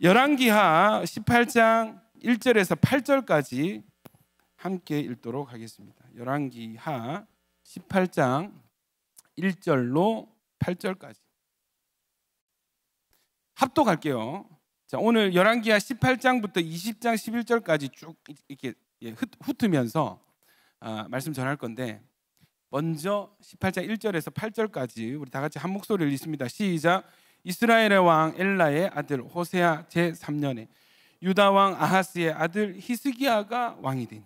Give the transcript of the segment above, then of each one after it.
열왕기하 18장 1절에서 8절까지 함께 읽도록 하겠습니다. 열왕기하 18장 1절로 8절까지 합독할게요. 자, 오늘 열왕기하 18장부터 20장 11절까지 쭉 이렇게 훑으면서 말씀 전할 건데, 먼저 18장 1절에서 8절까지 우리 다 같이 한 목소리를 읽습니다. 시작. 이스라엘의 왕 엘라의 아들 호세아 제3년에 유다 왕 아하스의 아들 히스기야가 왕이 되니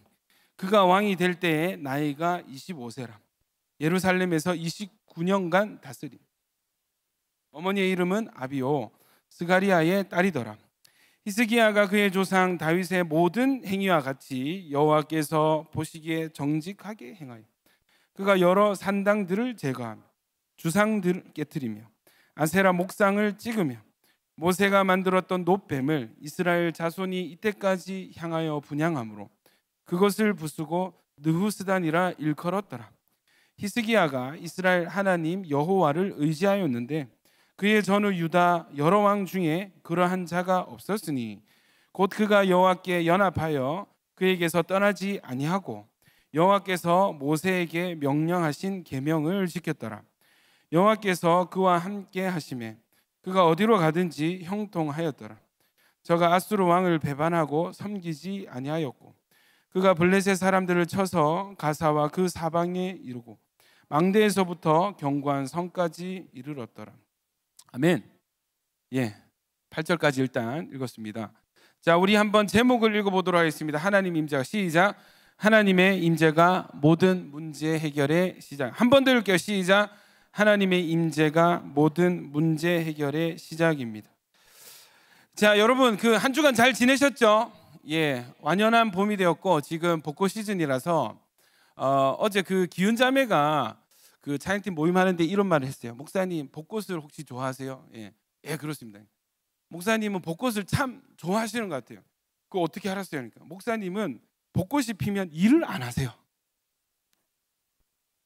그가 왕이 될 때에 나이가 25세라. 예루살렘에서 29년간 다스림. 어머니의 이름은 아비오 스가리아의 딸이더라. 히스기야가 그의 조상 다윗의 모든 행위와 같이 여호와께서 보시기에 정직하게 행하여 그가 여러 산당들을 제거하며 주상들을 깨뜨리며 아세라 목상을 찍으며 모세가 만들었던 놋뱀을 이스라엘 자손이 이때까지 향하여 분향함으로 그것을 부수고 느후스단이라 일컬었더라. 히스기야가 이스라엘 하나님 여호와를 의지하였는데 그의 전후 유다 여러 왕 중에 그러한 자가 없었으니 곧 그가 여호와께 연합하여 그에게서 떠나지 아니하고 여호와께서 모세에게 명령하신 계명을 지켰더라. 여호와께서 그와 함께 하시매 그가 어디로 가든지 형통하였더라. 저가 아수르 왕을 배반하고 섬기지 아니하였고 그가 블레셋 사람들을 쳐서 가사와 그 사방에 이르고 망대에서부터 견고한 성까지 이르렀더라. 아멘. 8절까지 일단 읽었습니다. 자, 우리 한번 제목을 읽어보도록 하겠습니다. 하나님 임재가 시작. 하나님의 임재가 모든 문제 해결의 시작. 한 번 더 읽을게요. 시작. 하나님의 임재가 모든 문제 해결의 시작입니다. 자, 여러분 그 한 주간 잘 지내셨죠? 완연한 봄이 되었고 지금 벚꽃 시즌이라서 어제 그 기훈 자매가 그 찬양팀 모임하는데 이런 말을 했어요. 목사님 벚꽃을 혹시 좋아하세요? 예, 그렇습니다. 목사님은 벚꽃을 참 좋아하시는 것 같아요. 그거 어떻게 알았어요? 그러니까 목사님은 벚꽃이 피면 일을 안 하세요.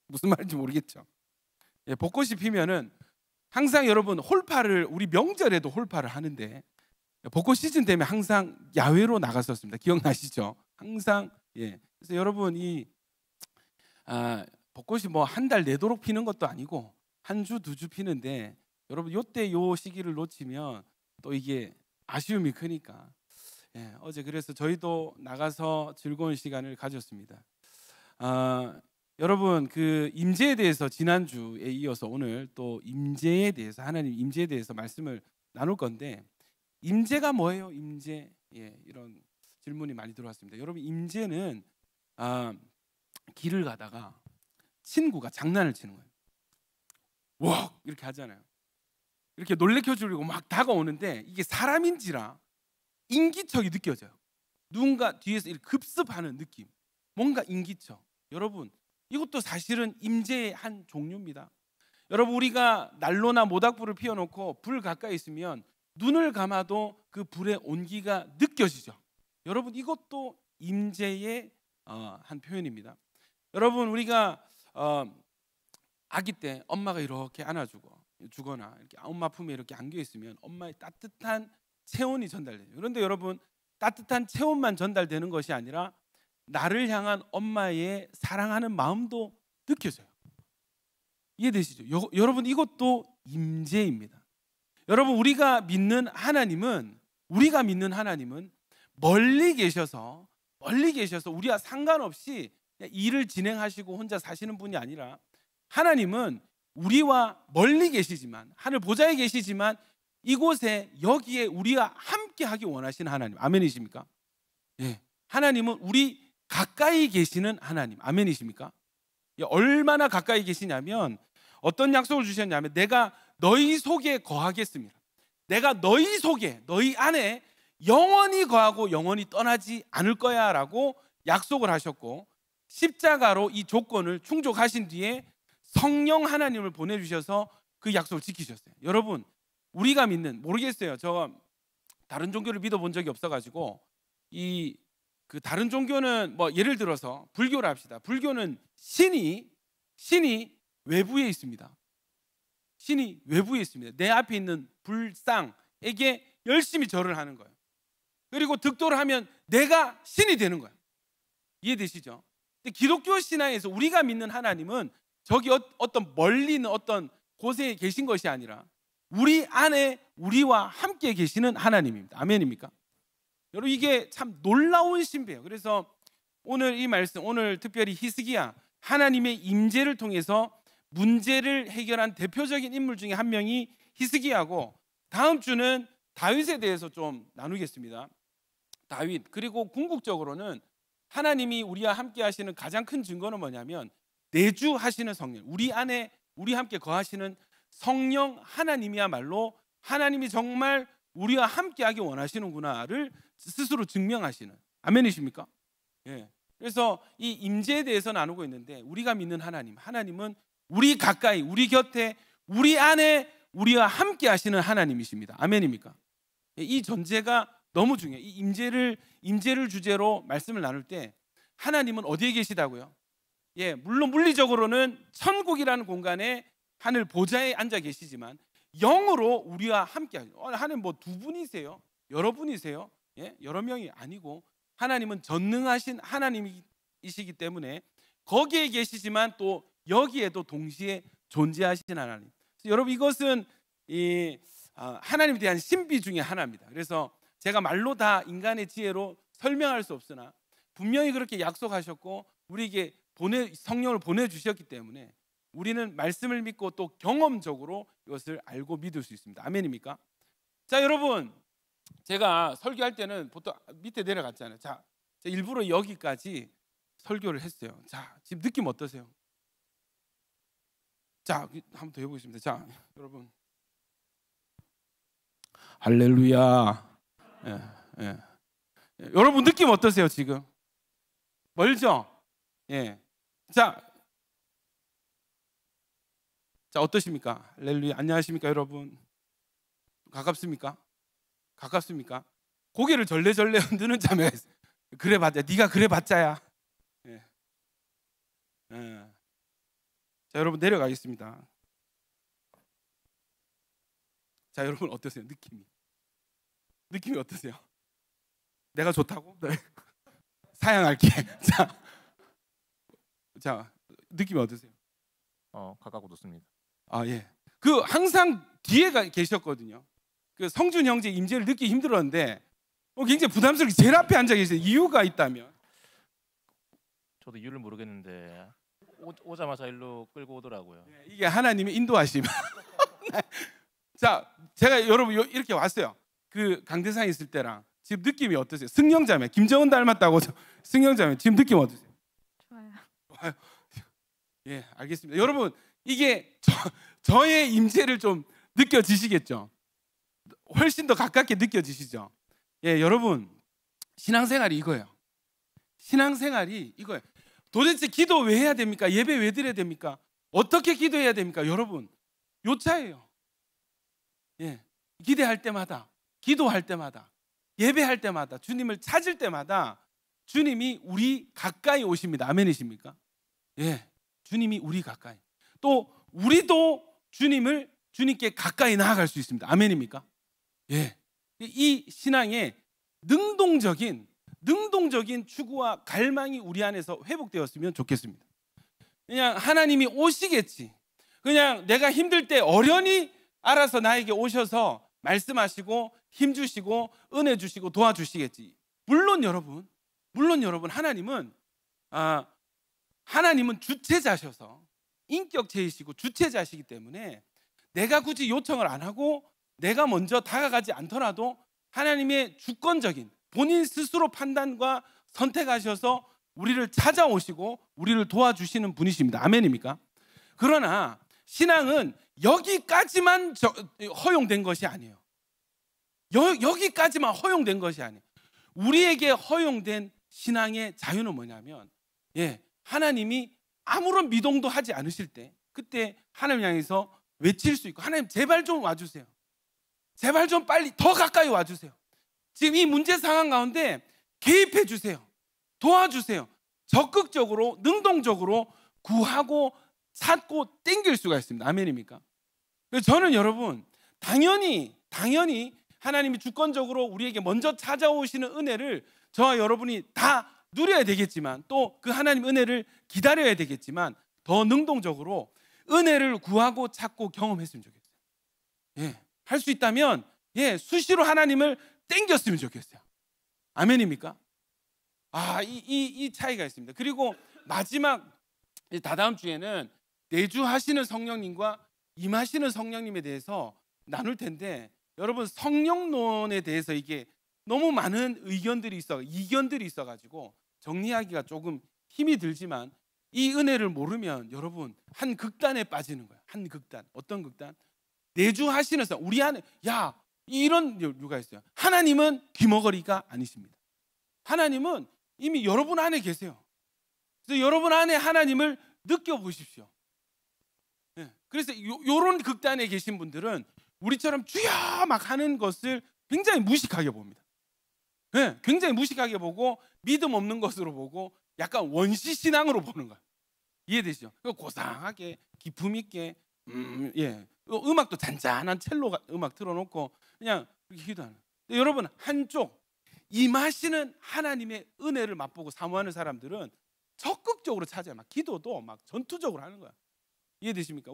무슨 말인지 모르겠죠. 벚꽃이 피면은 항상 여러분 홀파를 우리 명절에도 홀파를 하는데 벚꽃 시즌 되면 항상 야외로 나갔었습니다. 기억나시죠? 항상 그래서 여러분 이 벚꽃이 뭐 한 달 내도록 피는 것도 아니고 한 주, 두 주 피는데 여러분 요때 요 시기를 놓치면 또 이게 아쉬움이 크니까 어제 그래서 저희도 나가서 즐거운 시간을 가졌습니다. 여러분 그 임재에 대해서 지난주에 이어서 오늘 또 임재에 대해서 하나님 임재에 대해서 말씀을 나눌 건데 임재가 뭐예요? 임재 이런 질문이 많이 들어왔습니다. 여러분 임재는 길을 가다가 친구가 장난을 치는 거예요. 와 이렇게 하잖아요. 이렇게 놀래켜 주려고 막 다가오는데 이게 사람인지라 인기척이 느껴져요. 누군가 뒤에서 이렇게 급습하는 느낌, 뭔가 인기척. 여러분 이것도 사실은 임재의 한 종류입니다. 여러분 우리가 난로나 모닥불을 피워놓고 불 가까이 있으면 눈을 감아도 그 불의 온기가 느껴지죠. 여러분 이것도 임재의 한 표현입니다. 여러분 우리가 아기 때 엄마가 이렇게 안아주고 주거나 이렇게 엄마 품에 이렇게 안겨 있으면 엄마의 따뜻한 체온이 전달돼요. 그런데 여러분 따뜻한 체온만 전달되는 것이 아니라 나를 향한 엄마의 사랑하는 마음도 느껴져요. 이해되시죠? 여러분 이것도 임재입니다. 여러분 우리가 믿는 하나님은 멀리 계셔서 우리와 상관없이 일을 진행하시고 혼자 사시는 분이 아니라 하나님은 우리와 멀리 계시지만 하늘 보좌에 계시지만 이곳에 여기에 우리와 함께 하기 원하시는 하나님. 아멘이십니까? 하나님은 우리 가까이 계시는 하나님. 아멘이십니까? 얼마나 가까이 계시냐면 어떤 약속을 주셨냐면 내가 너희 속에 거하겠습니다. 내가 너희 속에 너희 안에 영원히 거하고 영원히 떠나지 않을 거야 라고 약속을 하셨고 십자가로 이 조건을 충족하신 뒤에 성령 하나님을 보내주셔서 그 약속을 지키셨어요. 여러분 우리가 믿는 모르겠어요. 저 다른 종교를 믿어본 적이 없어가지고 그 다른 종교는 뭐 예를 들어서 불교를 합시다. 불교는 신이 외부에 있습니다. 신이 외부에 있습니다. 내 앞에 있는 불상에게 열심히 절을 하는 거예요. 그리고 득도를 하면 내가 신이 되는 거예요. 이해되시죠? 근데 기독교 신앙에서 우리가 믿는 하나님은 저기 어떤 멀리 있는 어떤 곳에 계신 것이 아니라 우리 안에 우리와 함께 계시는 하나님입니다. 아멘입니까? 여러분, 이게 참 놀라운 신비예요. 그래서 오늘 이 말씀, 오늘 특별히 히스기야, 하나님의 임재를 통해서 문제를 해결한 대표적인 인물 중에 한 명이 히스기야고, 다음 주는 다윗에 대해서 좀 나누겠습니다. 다윗. 그리고 궁극적으로는 하나님이 우리와 함께 하시는 가장 큰 증거는 뭐냐면 내주하시는 성령, 우리 안에 우리 함께 거하시는 성령 하나님이야말로 하나님이 정말 우리와 함께 하기 원하시는구나를 스스로 증명하시는, 아멘이십니까? 예. 그래서 이 임재에 대해서 나누고 있는데, 우리가 믿는 하나님은 우리 가까이, 우리 곁에, 우리 안에 우리와 함께 하시는 하나님이십니다. 아멘입니까? 이 전제가 너무 중요해요. 이 임재를 주제로 말씀을 나눌 때 하나님은 어디에 계시다고요? 예, 물론 물리적으로는 천국이라는 공간에 하늘 보좌에 앉아 계시지만 영으로 우리와 함께 하죠. 하나님 뭐 두 분이세요? 여러 분이세요? 예, 여러 명이 아니고 하나님은 전능하신 하나님이시기 때문에 거기에 계시지만 또 여기에도 동시에 존재하시는 하나님. 여러분, 이것은 하나님에 대한 신비 중에 하나입니다. 그래서 제가 말로 다 인간의 지혜로 설명할 수 없으나 분명히 그렇게 약속하셨고 우리에게 성령을 보내주셨기 때문에 우리는 말씀을 믿고 또 경험적으로 이것을 알고 믿을 수 있습니다. 아멘입니까? 자, 여러분, 제가 설교할 때는 보통 밑에 내려갔잖아요. 자, 일부러 여기까지 설교를 했어요. 자, 지금 느낌 어떠세요? 자, 한번 더 해보겠습니다. 자, 여러분, 할렐루야. 예, 예. 여러분 느낌 어떠세요 지금? 멀죠? 예. 자, 어떠십니까? 할렐루야. 안녕하십니까 여러분? 가깝습니까? 고개를 절레절레 흔드는 자매가 있어요. 그래 봤자, 네가 그래 봤자야. 예. 예. 자, 여러분 내려가겠습니다. 자, 여러분 어떠세요? 느낌이 어떠세요? 내가 좋다고? 네. 사양할게. 자, 느낌이 어떠세요? 가깝고 좋습니다. 아, 예. 그 항상 뒤에 계셨거든요. 그 성준 형제 임재를 느끼기 힘들었는데 굉장히 부담스럽게 제일 앞에 앉아 계세요. 이유가 있다면? 저도 이유를 모르겠는데 오자마자 일로 끌고 오더라고요. 네, 이게 하나님의 인도하심. 자, 제가 여러분 이렇게 왔어요. 그 강대상에 있을 때랑 지금 느낌이 어떠세요? 승영자매, 김정은 닮았다고. 승영자매 지금 느낌 어떠세요? 좋아요. 예, 알겠습니다. 여러분, 이게 저의 임재를 좀 느껴지시겠죠? 훨씬 더 가깝게 느껴지시죠? 예, 여러분, 신앙생활이 이거예요. 도대체 기도 왜 해야 됩니까? 예배 왜 드려야 됩니까? 어떻게 기도해야 됩니까? 여러분, 요 차예요. 예, 기대할 때마다, 기도할 때마다, 예배할 때마다, 주님을 찾을 때마다 주님이 우리 가까이 오십니다. 아멘이십니까? 예, 주님이 우리 가까이. 또 우리도 주님께 가까이 나아갈 수 있습니다. 아멘입니까? 예, 이 신앙의 능동적인 추구와 갈망이 우리 안에서 회복되었으면 좋겠습니다. 그냥 하나님이 오시겠지, 그냥 내가 힘들 때 어련히 알아서 나에게 오셔서 말씀하시고 힘주시고 은혜 주시고 도와주시겠지. 물론 여러분, 하나님은 주체자셔서 인격체이시고 주체자시기 때문에 내가 굳이 요청을 안 하고 내가 먼저 다가가지 않더라도 하나님의 주권적인 본인 스스로 판단과 선택하셔서 우리를 찾아오시고 우리를 도와주시는 분이십니다. 아멘입니까? 그러나 신앙은 여기까지만 허용된 것이 아니에요. 여기까지만 허용된 것이 아니에요. 우리에게 허용된 신앙의 자유는 뭐냐면, 예, 하나님이 아무런 미동도 하지 않으실 때 그때 하나님 향해서 외칠 수 있고, 하나님 제발 좀 와주세요. 제발 좀 빨리 더 가까이 와주세요. 지금 이 문제 상황 가운데 개입해 주세요. 도와주세요. 적극적으로 능동적으로 구하고 찾고 땡길 수가 있습니다. 아멘입니까? 그래서 저는 여러분 당연히 하나님이 주권적으로 우리에게 먼저 찾아오시는 은혜를 저와 여러분이 다 누려야 되겠지만, 또 그 하나님 은혜를 기다려야 되겠지만, 더 능동적으로 은혜를 구하고 찾고 경험했으면 좋겠어요. 예, 할 수 있다면 수시로 하나님을 땡겼으면 좋겠어요. 아멘입니까? 이 차이가 있습니다. 그리고 마지막 다다음 주에는 내주하시는 성령님과 임하시는 성령님에 대해서 나눌 텐데, 여러분 성령론에 대해서 이게 너무 많은 이견들이 있어가지고 정리하기가 조금 힘이 들지만, 이 은혜를 모르면 여러분 한 극단에 빠지는 거예요. 한 극단. 어떤 극단? 내주하시는 성, 우리 안에 이런 류가 있어요. 하나님은 귀머거리가 아니십니다. 하나님은 이미 여러분 안에 계세요. 그래서 여러분 안에 하나님을 느껴보십시오. 그래서 이런 극단에 계신 분들은 우리처럼 주여 막 하는 것을 굉장히 무식하게 봅니다. 굉장히 무식하게 보고 믿음 없는 것으로 보고 약간 원시신앙으로 보는 거예요. 이해되시죠? 고상하게 기품 있게 음악도 잔잔한 첼로 음악 틀어놓고 그냥 그렇게 기도하는 거예요. 여러분, 한쪽 임하시는 하나님의 은혜를 맛보고 사모하는 사람들은 적극적으로 찾아요. 막 기도도 막 전투적으로 하는 거야. 이해되십니까?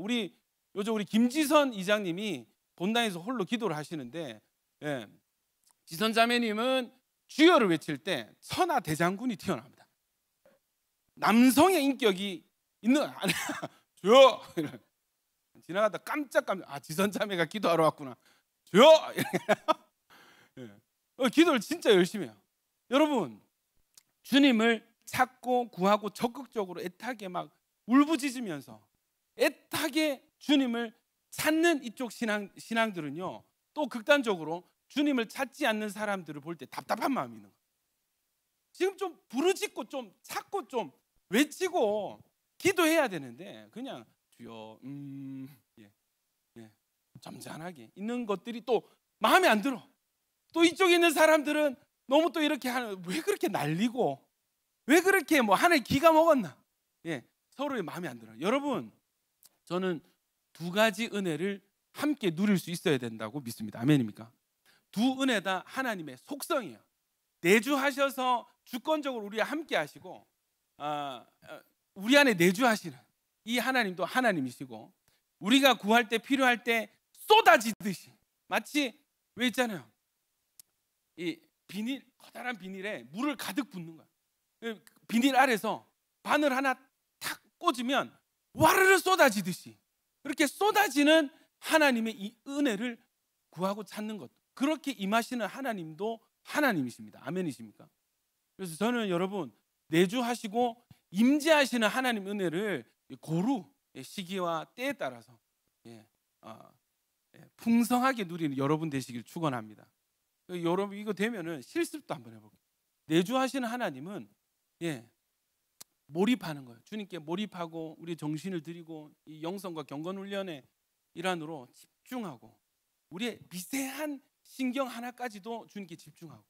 요즘 우리 김지선 이장님이 본당에서 홀로 기도를 하시는데, 지선 자매님은 주여를 외칠 때 천하 대장군이 튀어나옵니다. 남성의 인격이 있는 거야. 주여! 지나가다 깜짝 지선 자매가 기도하러 왔구나. 주여! 기도를 진짜 열심히 해요. 여러분, 주님을 찾고 구하고 적극적으로 애타게 막 울부짖으면서 애타게 주님을 찾는 이쪽 신앙들은요, 또 극단적으로 주님을 찾지 않는 사람들을 볼 때 답답한 마음이 있는 거예요. 지금 좀 부르짖고 좀 찾고 좀 외치고 기도해야 되는데 그냥 주여 점잖하게 있는 것들이 또 마음에 안 들어. 또 이쪽에 있는 사람들은 너무 또 이렇게 하는, 왜 그렇게 날리고 왜 그렇게 하나님 기가 먹었나, 서로의 마음에 안 들어요. 여러분, 저는 두 가지 은혜를 함께 누릴 수 있어야 된다고 믿습니다. 아멘입니까? 두 은혜 다 하나님의 속성이에요. 내주하셔서 주권적으로 우리와 함께 하시고, 우리 안에 내주하시는 이 하나님도 하나님이시고, 우리가 구할 때 필요할 때 쏟아지듯이, 마치 왜 있잖아요, 이 커다란 비닐에 물을 가득 붓는 거야. 비닐 아래서 바늘 하나 탁 꽂으면 와르르 쏟아지듯이, 그렇게 쏟아지는 하나님의 이 은혜를 구하고 찾는 것, 그렇게 임하시는 하나님도 하나님이십니다. 아멘이십니까? 그래서 저는 여러분, 내주하시고 임재하시는 하나님 은혜를 고루 시기와 때에 따라서 풍성하게 누리는 여러분 되시길 축원합니다. 여러분, 이거 되면은 실습도 한번 해볼게요. 내주하시는 하나님은 몰입하는 거예요. 주님께 몰입하고 우리 정신을 드리고 이 영성과 경건 훈련의 일환으로 집중하고, 우리의 미세한 신경 하나까지도 주님께 집중하고.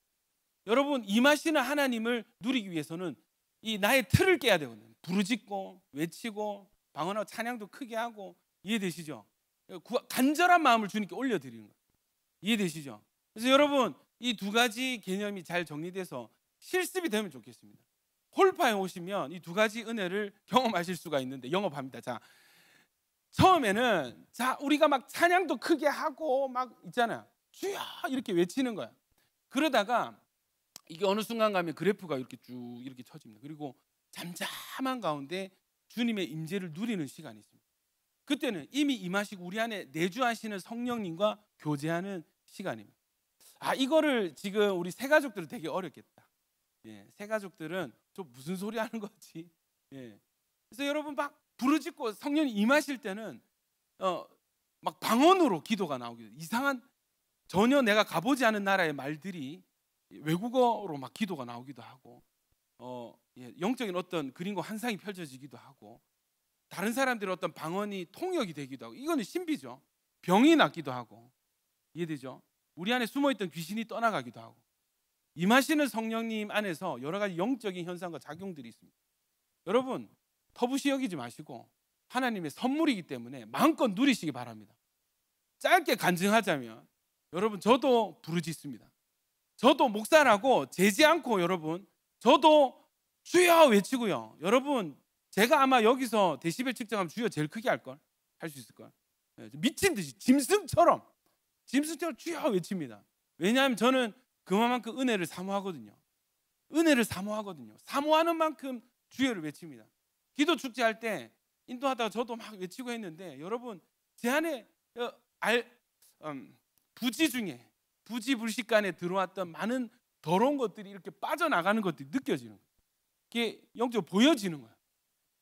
여러분, 임하시는 하나님을 누리기 위해서는 이 나의 틀을 깨야 되거든요. 부르짖고 외치고 방언하고 찬양도 크게 하고. 이해되시죠? 간절한 마음을 주님께 올려드리는 거예요. 이해되시죠? 그래서 여러분, 이 두 가지 개념이 잘 정리돼서 실습이 되면 좋겠습니다. 홀파에 오시면 이 두 가지 은혜를 경험하실 수가 있는데, 영업합니다. 자, 처음에는 우리가 막 찬양도 크게 하고 막 있잖아요. 주여 이렇게 외치는 거야. 그러다가 이게 어느 순간 가면 그래프가 이렇게 쭉 이렇게 쳐집니다. 그리고 잠잠한 가운데 주님의 임재를 누리는 시간이 있습니다. 그때는 이미 임하시고 우리 안에 내주하시는 성령님과 교제하는 시간입니다. 이거를 지금 우리 새 가족들은 되게 어렵겠다. 새 가족들은 좀 무슨 소리 하는 거지? 그래서 여러분, 막 부르짖고 성령이 임하실 때는 막 방언으로 기도가 나오기도, 이상한 전혀 내가 가보지 않은 나라의 말들이 외국어로 막 기도가 나오기도 하고, 영적인 어떤 그림과 환상이 펼쳐지기도 하고, 다른 사람들의 어떤 방언이 통역이 되기도 하고, 이거는 신비죠. 병이 낫기도 하고. 이해되죠? 우리 안에 숨어있던 귀신이 떠나가기도 하고. 임하시는 성령님 안에서 여러 가지 영적인 현상과 작용들이 있습니다. 여러분, 터부시 여기지 마시고 하나님의 선물이기 때문에 마음껏 누리시기 바랍니다. 짧게 간증하자면, 여러분 저도 부르짖습니다. 저도 목사라고 재지 않고 여러분 저도 주여 외치고요. 여러분 제가 아마 여기서 데시벨 측정하면 주여 제일 크게 할걸 할 수 있을걸. 미친 듯이 짐승처럼 주여 외칩니다. 왜냐하면 저는 그만큼 은혜를 사모하거든요. 은혜를 사모하거든요. 사모하는 만큼 주여를 외칩니다. 기도 축제할 때 인도하다가 저도 막 외치고 했는데 여러분 제 안에 부지 중에 부지불식간에 들어왔던 많은 더러운 것들이 이렇게 빠져나가는 것들이 느껴지는 거예요. 그게 영적으로 보여지는 거예요.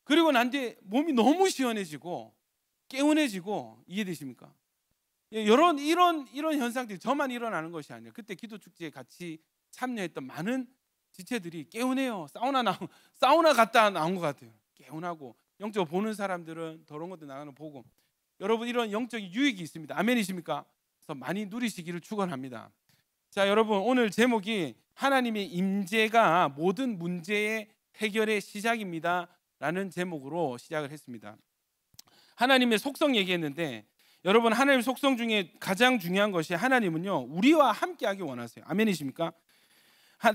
그리고 난 뒤에 몸이 너무 시원해지고 개운해지고 이해되십니까? 이런 현상들이 저만 일어나는 것이 아니라 그때 기도 축제에 같이 참여했던 많은 지체들이 개운해요. 사우나 갔다 나온 것 같아요. 개운하고 영적으로 보는 사람들은 더러운 것들 나가는 거 보고 여러분 이런 영적인 유익이 있습니다. 아멘이십니까? 그래서 많이 누리시기를 축원합니다. 자, 여러분 오늘 제목이 하나님의 임재가 모든 문제의 해결의 시작입니다 라는 제목으로 시작을 했습니다. 하나님의 속성 얘기했는데 여러분 하나님의 속성 중에 가장 중요한 것이 하나님은요 우리와 함께하기 원하세요. 아멘이십니까?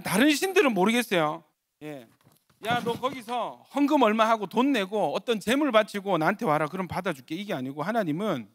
다른 신들은 모르겠어요. 예. 야, 너 거기서 헌금 얼마 하고 돈 내고 어떤 재물 바치고 나한테 와라. 그럼 받아줄게. 이게 아니고 하나님은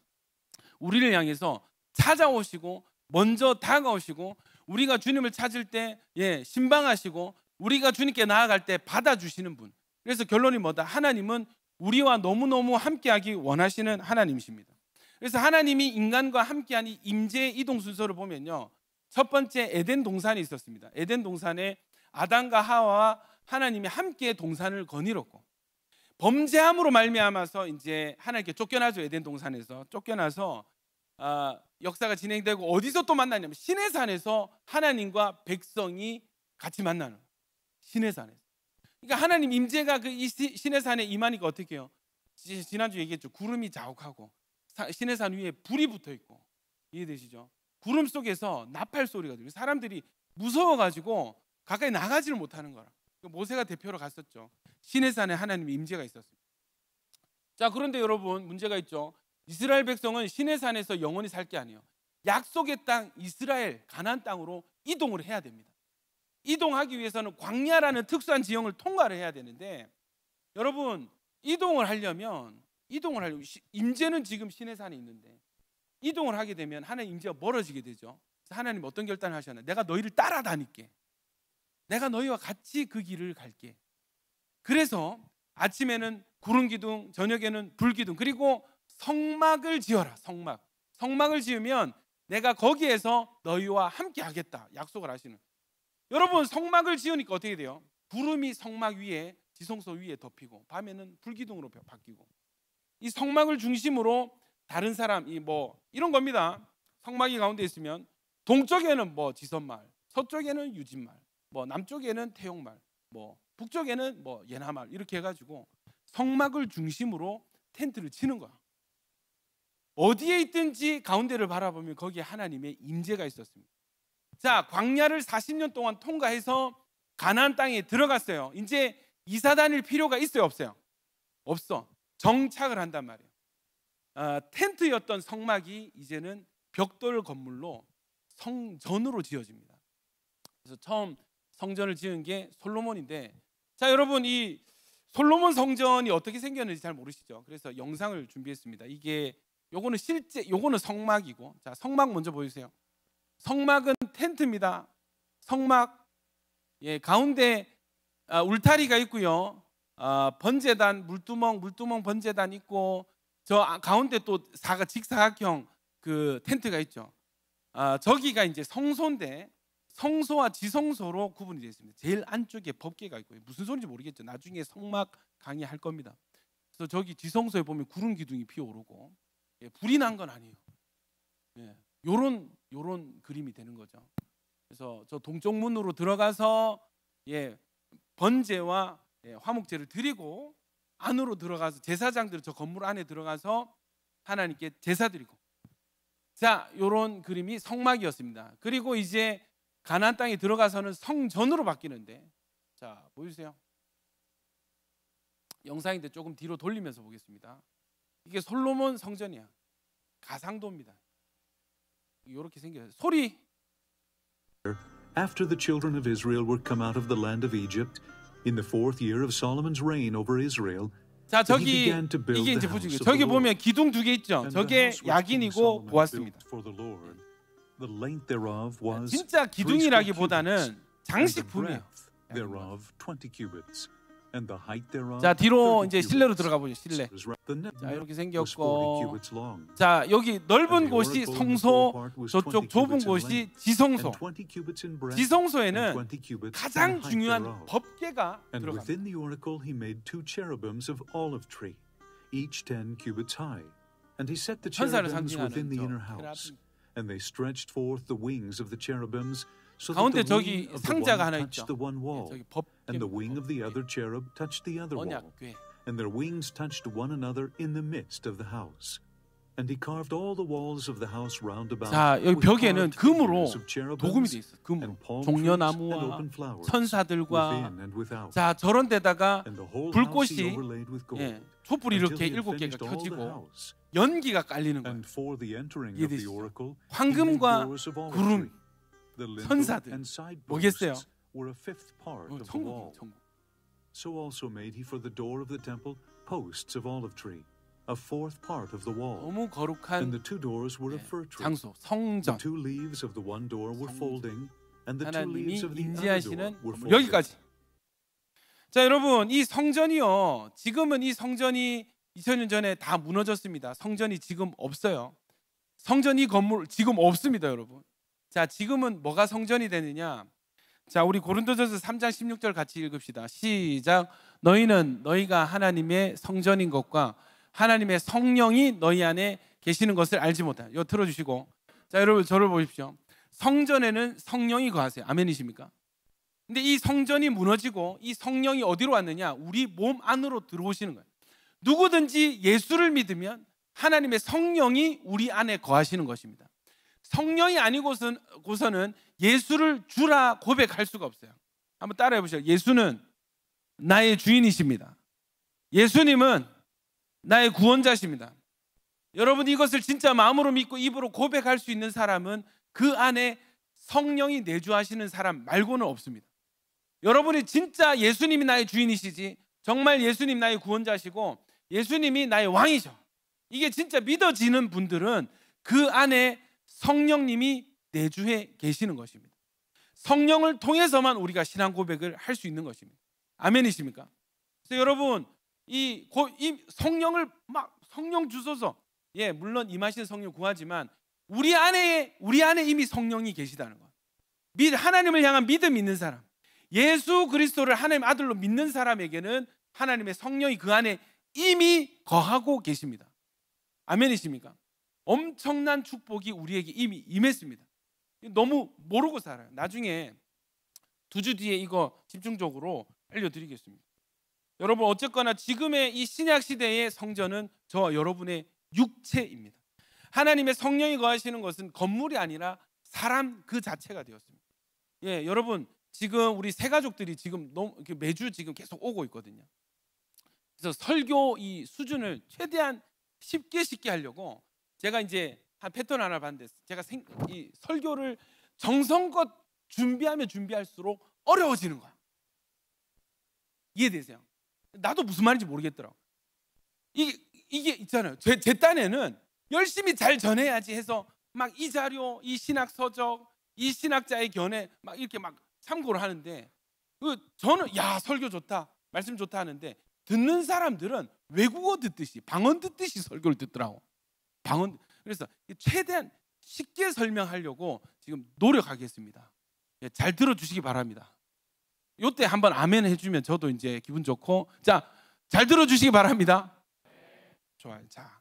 우리를 향해서 찾아오시고 먼저 다가오시고 우리가 주님을 찾을 때 신방하시고 우리가 주님께 나아갈 때 받아주시는 분. 그래서 결론이 뭐다? 하나님은 우리와 너무너무 함께하기 원하시는 하나님이십니다. 그래서 하나님이 인간과 함께한 이 임재의 이동 순서를 보면요, 첫 번째 에덴 동산이 있었습니다. 에덴 동산에 아담과 하와와 하나님이 함께 동산을 거닐었고 범죄함으로 말미암아서 이제 하나님께 쫓겨나죠. 에덴 동산에서 쫓겨나서 역사가 진행되고 어디서 또 만나냐면 시내산에서 하나님과 백성이 같이 만나는 시내산에서. 그러니까 하나님 임재가 그 시내산에 임하니까 어떻게 해요? 지난주 얘기했죠. 구름이 자욱하고 시내산 위에 불이 붙어 있고 이해되시죠? 구름 속에서 나팔 소리가 들리고 사람들이 무서워가지고 가까이 나가지를 못하는 거라. 모세가 대표로 갔었죠. 시내산에 하나님의 임재가 있었습니다. 자, 그런데 여러분 문제가 있죠. 이스라엘 백성은 시내산에서 영원히 살 게 아니에요. 약속의 땅 이스라엘 가나안 땅으로 이동을 해야 됩니다. 이동하기 위해서는 광야라는 특수한 지형을 통과를 해야 되는데 여러분 이동을 하려면 임재는 지금 시내산에 있는데 이동을 하게 되면 하나님 임재가 멀어지게 되죠. 그래서 하나님 어떤 결단을 하셨나? 내가 너희를 따라다닐게. 내가 너희와 같이 그 길을 갈게. 그래서 아침에는 구름 기둥, 저녁에는 불 기둥, 그리고 성막을 지어라. 성막을 지으면 내가 거기에서 너희와 함께 하겠다 약속을 하시는. 여러분 성막을 지으니까 어떻게 돼요? 구름이 성막 위에 지성소 위에 덮이고 밤에는 불기둥으로 바뀌고 이 성막을 중심으로 다른 사람 이런 겁니다. 성막이 가운데 있으면 동쪽에는 지선마을, 서쪽에는 유진마을, 남쪽에는 태용마을, 북쪽에는 예나마을 이렇게 해가지고 성막을 중심으로 텐트를 치는 거야. 어디에 있든지 가운데를 바라보면 거기에 하나님의 임재가 있었습니다. 자, 광야를 40년 동안 통과해서 가나안 땅에 들어갔어요. 이제 이사 다닐 필요가 있어요, 없어요? 없어. 정착을 한단 말이에요. 텐트였던 성막이 이제는 벽돌 건물로 성전으로 지어집니다. 그래서 처음 성전을 지은 게 솔로몬인데, 자 여러분 이 솔로몬 성전이 어떻게 생겼는지 잘 모르시죠? 그래서 영상을 준비했습니다. 요거는 성막이고, 자 성막 먼저 보여주세요. 성막은 텐트입니다. 성막 가운데 울타리가 있고요. 번제단 물두멍 번제단 있고 저 가운데 또 직사각형 그 텐트가 있죠. 저기가 이제 성소인데 성소와 지성소로 구분이 되어 있습니다. 제일 안쪽에 법궤가 있고 무슨 소리인지 모르겠죠. 나중에 성막 강의할 겁니다. 그래서 저기 지성소에 보면 구름 기둥이 피어오르고 불이 난 건 아니에요. 요런 그림이 되는 거죠. 그래서 저 동쪽 문으로 들어가서 번제와 화목제를 드리고 안으로 들어가서 제사장들이 저 건물 안에 들어가서 하나님께 제사 드리고, 자 요런 그림이 성막이었습니다. 그리고 이제 가나안 땅에 들어가서는 성전으로 바뀌는데, 자 보여주세요. 영상인데 조금 뒤로 돌리면서 보겠습니다. 이게 솔로몬 성전이야. 가상도입니다. 이렇게 생겨요. 소리. After the children of Israel were come out of the land of Egypt, in the 4th year of Solomon's reign over Israel, 자, he 저기 began to build 이게 the 이제 house 보시죠. of 저기 the Lord. 보면 기둥 두 개 있죠. And the 저게 house which King 야긴이고 Solomon 보았습니다. built for the Lord, the length thereof was 진짜 3 기둥이라기보다는 cubits, and the 장식품이에요. breadth thereof 20 cubits, and the height thereof 자, 뒤로 30 이제 실내로 cubits. 들어가 보죠. 실내. The net 자, 이렇게 was 40 생겼고, cubits long, 자, 여기 넓은 and the 곳이 oracle in the 성소, forepart was 저쪽 20 좁은 cubits in 곳이 length, 지성소. and 20 cubits in breadth, and 지성소에는 20 cubits in 가장 height 중요한 thereof. 법궤가 And 들어갑니다. within the oracle he made 2 cherubims of olive tree, each 10 cubits high. And he set the 천사를 cherubims within 상징하는 the 저 inner house. 케라빔. And they stretched forth the wings of the cherubims, so that 가운데 the 저기 wing of the 상자가 one 하나 touched 있죠. the one wall, 저기 법궤, and the wing of the other cherub touched the other wall. 언약궤. And their wings touched one another in the midst of the house. And he carved all the walls of the house round about 자, 여기 with 벽에는 carved 금으로 figures of cherubims 도금이 돼 있어요. 금으로. and palm trees and 종려나무와 open flowers 천사들과 within and without. 자, 저런 데다가 And the whole house he 불꽃이 overlaid with gold. 예, 촛불이 until 이렇게 he had 7개가 finished all the 켜지고 house. 연기가 깔리는 거예요. And for the entering of the 이해되시죠? oracle, he made 황금과 doors of olive 구름, tree. The lintel 천사들. and side 뭐겠어요? posts were a fifth part of the 천국이에요, wall. 천국. So also made he for the door of the temple posts of olive tree, a fourth part of the wall. 너무 And 거룩한 the 2 doors were of 예, fir tree. 장소, The 성전. 2 leaves of the one door were 성전. folding, and the 2 하나님이 leaves of the other door 임재하시는 were 건물. folding. 여기까지. 자, 여러분, 이 성전이요. 지금은 이 성전이 2000년 전에 다 무너졌습니다. 성전이 지금 없어요. 성전 이 건물 지금 없습니다, 여러분. 자, 지금은 뭐가 성전이 되느냐? 자, 우리 고린도전서 3장 16절 같이 읽읍시다. 시작. 너희는 너희가 하나님의 성전인 것과 하나님의 성령이 너희 안에 계시는 것을 알지 못하냐. 이거 틀어주시고. 자, 여러분 저를 보십시오. 성전에는 성령이 거하세요. 아멘이십니까? 근데 이 성전이 무너지고 이 성령이 어디로 왔느냐? 우리 몸 안으로 들어오시는 거예요. 누구든지 예수를 믿으면 하나님의 성령이 우리 안에 거하시는 것입니다. 성령이 아니고서는 예수를 주라 고백할 수가 없어요. 한번 따라해 보시죠. 예수는 나의 주인이십니다. 예수님은 나의 구원자십니다. 여러분, 이것을 진짜 마음으로 믿고 입으로 고백할 수 있는 사람은 그 안에 성령이 내주하시는 사람 말고는 없습니다. 여러분이 진짜 예수님이 나의 주인이시지, 정말 예수님 나의 구원자시고 예수님이 나의 왕이셔, 이게 진짜 믿어지는 분들은 그 안에 성령님이 내주해 계시는 것입니다. 성령을 통해서만 우리가 신앙 고백을 할 수 있는 것입니다. 아멘이십니까? 그래서 여러분, 이 성령을 막 성령 주소서, 예, 물론 임하시는 성령 구하지만 우리 안에 이미 성령이 계시다는 것. 하나님을 향한 믿음 있는 사람, 예수 그리스도를 하나님 아들로 믿는 사람에게는 하나님의 성령이 그 안에 이미 거하고 계십니다. 아멘이십니까? 엄청난 축복이 우리에게 이미 임했습니다. 너무 모르고 살아요. 나중에 2주 뒤에 이거 집중적으로 알려드리겠습니다. 여러분, 어쨌거나 지금의 이 신약 시대의 성전은 저와 여러분의 육체입니다. 하나님의 성령이 거하시는 것은 건물이 아니라 사람 그 자체가 되었습니다. 예, 여러분, 지금 우리 새 가족들이 지금 매주 지금 계속 오고 있거든요. 그래서 설교 이 수준을 최대한 쉽게 하려고 제가 이제 한 패턴 하나 봤는데, 제가 이 설교를 정성껏 준비하면 준비할수록 어려워지는 거야. 이해되세요? 나도 무슨 말인지 모르겠더라고. 이게 있잖아요. 제 딴에는 열심히 잘 전해야지 해서 막 이 자료, 이 신학 서적, 이 신학자의 견해 막 이렇게 막 참고를 하는데, 저는 야, 설교 좋다, 말씀 좋다 하는데 듣는 사람들은 외국어 듣듯이, 방언 듣듯이 설교를 듣더라고. 그래서 최대한 쉽게 설명하려고 지금 노력하겠습니다. 예, 잘 들어주시기 바랍니다. 이때 한번 아멘 해주면 저도 이제 기분 좋고. 자, 잘 들어주시기 바랍니다. 좋아요. 자,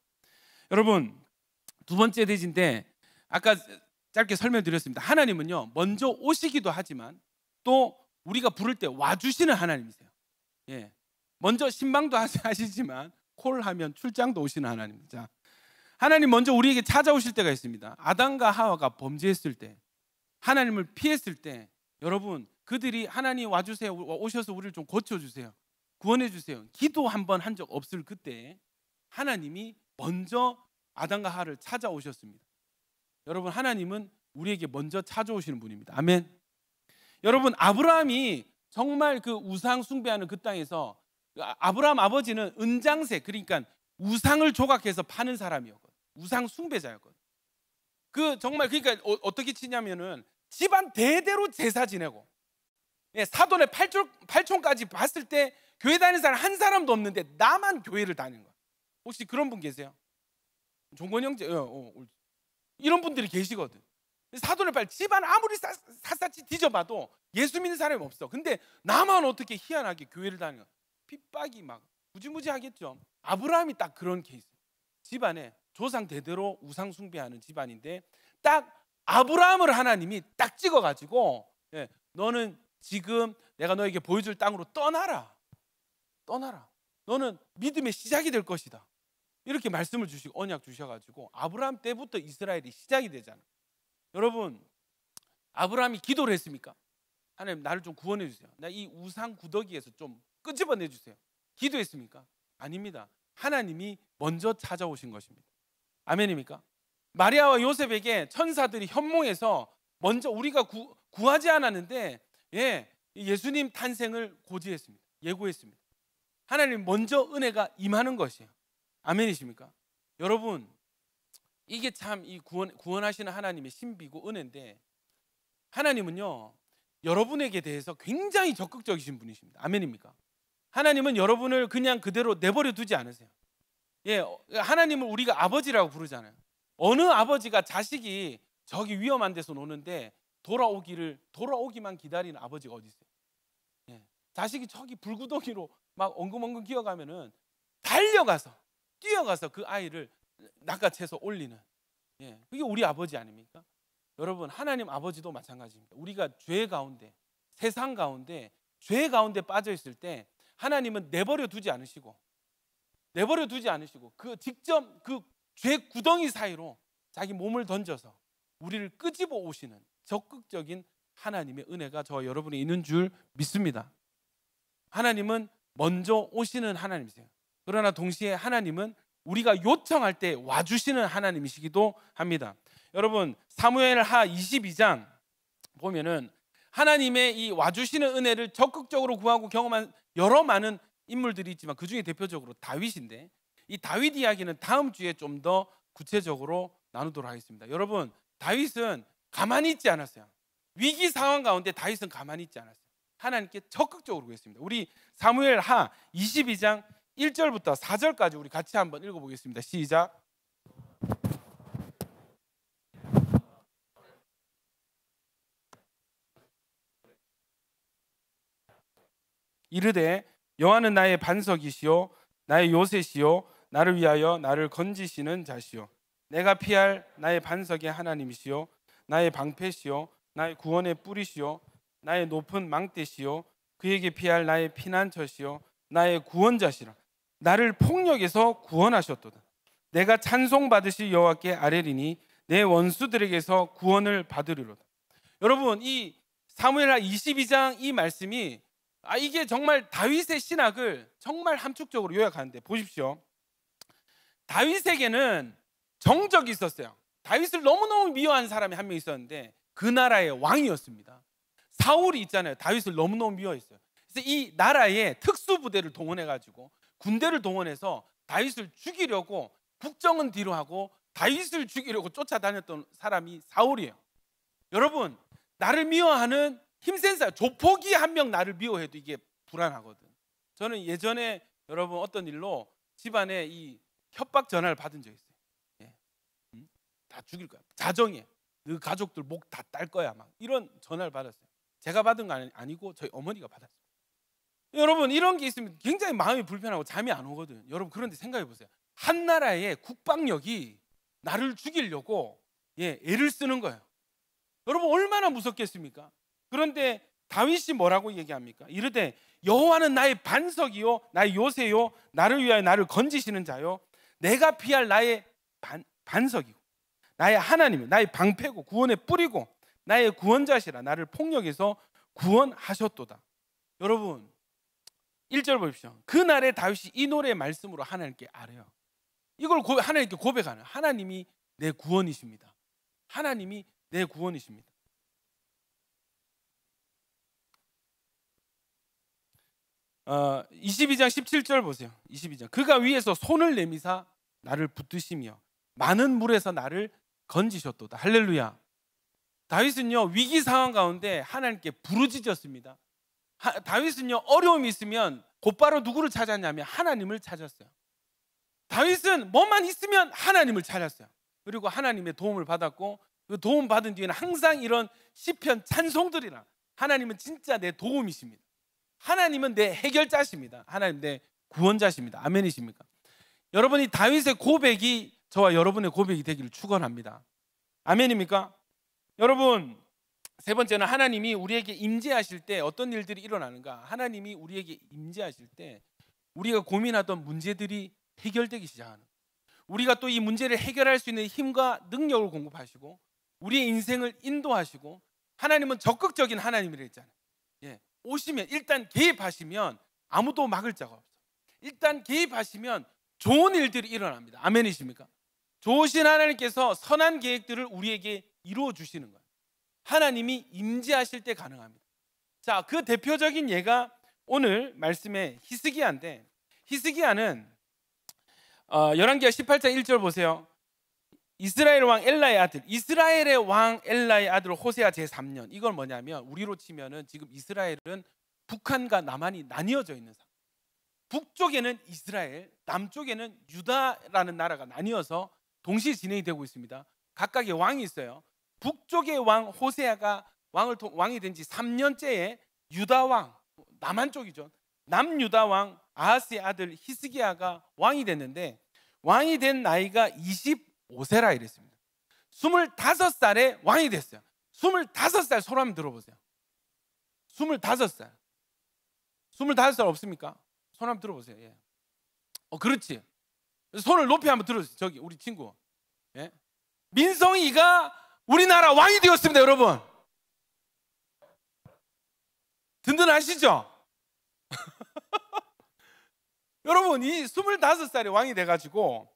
여러분, 두 번째 대지인데 아까 짧게 설명드렸습니다. 하나님은요, 먼저 오시기도 하지만 또 우리가 부를 때 와주시는 하나님이세요. 예, 먼저 신방도 하시지만 콜하면 출장도 오시는 하나님입니다. 자, 하나님 먼저 우리에게 찾아오실 때가 있습니다. 아담과 하와가 범죄했을 때, 하나님을 피했을 때, 여러분, 그들이 하나님 와주세요, 오셔서 우리를 좀 고쳐주세요, 구원해주세요, 기도 한번 한 적 없을 그때 하나님이 먼저 아담과 하와를 찾아오셨습니다. 여러분, 하나님은 우리에게 먼저 찾아오시는 분입니다. 아멘. 여러분, 아브라함이 정말 그 우상 숭배하는 그 땅에서, 아브라함 아버지는 은장색, 그러니까 우상을 조각해서 파는 사람이었거든. 우상 숭배자였거든. 그 정말, 그러니까 어떻게 치냐면은 집안 대대로 제사 지내고, 사돈의 팔촌까지 봤을 때 교회 다니는 사람 한 사람도 없는데 나만 교회를 다니는 거야. 혹시 그런 분 계세요? 종건 형제, 이런 분들이 계시거든. 사돈의 팔, 집안 아무리 샅샅이 뒤져봐도 예수 믿는 사람이 없어. 근데 나만 어떻게 희한하게 교회를 다니는 거야. 핍박이 막 무지무지 하겠죠. 아브라함이 딱 그런 케이스. 집안에 조상 대대로 우상 숭배하는 집안인데, 딱 아브라함을 하나님이 딱 찍어가지고, 너는 지금 내가 너에게 보여줄 땅으로 떠나라. 너는 믿음의 시작이 될 것이다. 이렇게 말씀을 주시고 언약 주셔가지고 아브라함 때부터 이스라엘이 시작이 되잖아. 여러분, 아브라함이 기도를 했습니까? 하나님, 나를 좀 구원해 주세요. 나 이 우상 구더기에서 좀 끄집어내 주세요. 기도했습니까? 아닙니다. 하나님이 먼저 찾아오신 것입니다. 아멘입니까? 마리아와 요셉에게 천사들이 현몽해서 먼저 우리가 구하지 않았는데, 예수님 탄생을 고지했습니다. 예고했습니다. 하나님 먼저 은혜가 임하는 것이에요. 아멘이십니까? 여러분, 이게 참 이 구원하시는 하나님의 신비고 은혜인데, 하나님은요 여러분에게 대해서 굉장히 적극적이신 분이십니다. 아멘입니까? 하나님은 여러분을 그냥 그대로 내버려 두지 않으세요. 하나님을 우리가 아버지라고 부르잖아요. 어느 아버지가 자식이 저기 위험한 데서 노는데 돌아오기만 기다리는 아버지가 어디 있어요? 자식이 저기 불구덩이로 막 엉금엉금 기어가면은 뛰어가서 그 아이를 낚아채서 올리는, 그게 우리 아버지 아닙니까? 여러분, 하나님 아버지도 마찬가지입니다. 우리가 죄 가운데, 세상 가운데, 죄 가운데 빠져 있을 때 하나님은 내버려 두지 않으시고 그 직접 그 죄 구덩이 사이로 자기 몸을 던져서 우리를 끄집어 오시는 적극적인 하나님의 은혜가 저와 여러분이 있는 줄 믿습니다. 하나님은 먼저 오시는 하나님이세요. 그러나 동시에 하나님은 우리가 요청할 때 와주시는 하나님이시기도 합니다. 여러분, 사무엘하 22장 보면은 하나님의 이 와주시는 은혜를 적극적으로 구하고 경험한 여러 많은 인물들이 있지만, 그 중에 대표적으로 다윗인데, 이 다윗 이야기는 다음 주에 좀 더 구체적으로 나누도록 하겠습니다. 여러분, 다윗은 가만히 있지 않았어요. 위기 상황 가운데 다윗은 가만히 있지 않았어요. 하나님께 적극적으로 구했습니다. 우리 사무엘하 22장 1절부터 4절까지 우리 같이 한번 읽어보겠습니다. 시작. 이르되 여호와는 나의 반석이시요 나의 요새시요 나를 위하여 나를 건지시는 자시요 내가 피할 나의 반석의 하나님이시요 나의 방패시요 나의 구원의 뿌리시요 나의 높은 망대시요 그에게 피할 나의 피난처시요 나의 구원자시라. 나를 폭력에서 구원하셨도다. 내가 찬송받으실 여호와께 아뢰리니 내 원수들에게서 구원을 받으리로다. 여러분, 이 사무엘하 22장 이 말씀이 이게 정말 다윗의 신학을 정말 함축적으로 요약하는데, 보십시오. 다윗에게는 정적이 있었어요. 다윗을 너무너무 미워하는 사람이 한 명 있었는데 그 나라의 왕이었습니다. 사울이 있잖아요. 다윗을 너무너무 미워했어요. 그래서 이 나라의 특수부대를 동원해가지고 군대를 동원해서 다윗을 죽이려고 국정은 뒤로 하고 다윗을 죽이려고 쫓아다녔던 사람이 사울이에요. 여러분, 나를 미워하는 힘센 사람, 조폭이 한 명 나를 미워해도 이게 불안하거든. 저는 예전에 여러분 어떤 일로 집안에 이 협박 전화를 받은 적이 있어요. 다 죽일 거야. 자정에 너 가족들 목 다 딸 거야. 막 이런 전화를 받았어요. 제가 받은 거 아니고 저희 어머니가 받았어요. 여러분, 이런 게 있으면 굉장히 마음이 불편하고 잠이 안 오거든. 여러분, 그런데 생각해 보세요. 한 나라의 국방력이 나를 죽이려고 애를 쓰는 거예요. 여러분, 얼마나 무섭겠습니까? 그런데 다윗이 뭐라고 얘기합니까? 이르되 여호와는 나의 반석이요 나의 요새요 나를 위하여 나를 건지시는 자요 내가 피할 나의 반석이고 나의 하나님이요 나의 방패고 구원의 뿌리고 나의 구원자시라. 나를 폭력에서 구원하셨도다. 여러분, 1절 보십시오. 그날에 다윗이 이 노래 말씀으로 하나님께 아뢰요. 이걸 하나님께 고백하는, 하나님이 내 구원이십니다. 하나님이 내 구원이십니다. 어, 22장 17절 보세요. 22장. 그가 위에서 손을 내미사 나를 붙드시며 많은 물에서 나를 건지셨도다. 할렐루야. 다윗은요, 위기 상황 가운데 하나님께 부르짖었습니다. 다윗은요, 어려움이 있으면 곧바로 누구를 찾았냐면 하나님을 찾았어요. 다윗은 뭐만 있으면 하나님을 찾았어요. 그리고 하나님의 도움을 받았고, 그 도움 받은 뒤에는 항상 이런 시편 찬송들이나 하나님은 진짜 내 도움이십니다. 하나님은 내 해결자십니다. 하나님 내 구원자십니다. 아멘이십니까? 여러분이 다윗의 고백이 저와 여러분의 고백이 되기를 축원합니다. 아멘입니까? 여러분, 세 번째는 하나님이 우리에게 임재하실 때 어떤 일들이 일어나는가? 하나님이 우리에게 임재하실 때 우리가 고민하던 문제들이 해결되기 시작하는 거예요. 우리가 또 이 문제를 해결할 수 있는 힘과 능력을 공급하시고 우리의 인생을 인도하시고, 하나님은 적극적인 하나님이라 했잖아요. 예, 오시면 일단 개입하시면 아무도 막을 자가 없어요. 일단 개입하시면 좋은 일들이 일어납니다. 아멘이십니까? 좋으신 하나님께서 선한 계획들을 우리에게 이루어 주시는 거예요. 하나님이 임재하실 때 가능합니다. 자, 그 대표적인 예가 오늘 말씀의 히스기야인데, 히스기야는 열왕기하 18장 1절 보세요. 이스라엘 왕 엘라의 아들, 이스라엘의 왕 엘라의 아들 호세아 제3년. 이건 뭐냐면 우리로 치면은 지금 이스라엘은 북한과 남한이 나뉘어져 있는 상황. 북쪽에는 이스라엘, 남쪽에는 유다라는 나라가 나뉘어서 동시에 진행이 되고 있습니다. 각각의 왕이 있어요. 북쪽의 왕 호세아가 왕이 된 지 3년째에 유다 왕, 남한 쪽이죠. 남유다 왕 아하스의 아들 히스기야가 왕이 됐는데, 왕이 된 나이가 25세라 이랬습니다. 25살에 왕이 됐어요. 25살 소리 한번 들어보세요. 25살. 25살 없습니까? 손 한번 들어보세요. 예. 그렇지. 손을 높이 한번 들어주세요. 저기 우리 친구. 예. 민성이가 우리나라 왕이 되었습니다, 여러분. 든든하시죠? 여러분, 이 25살에 왕이 돼가지고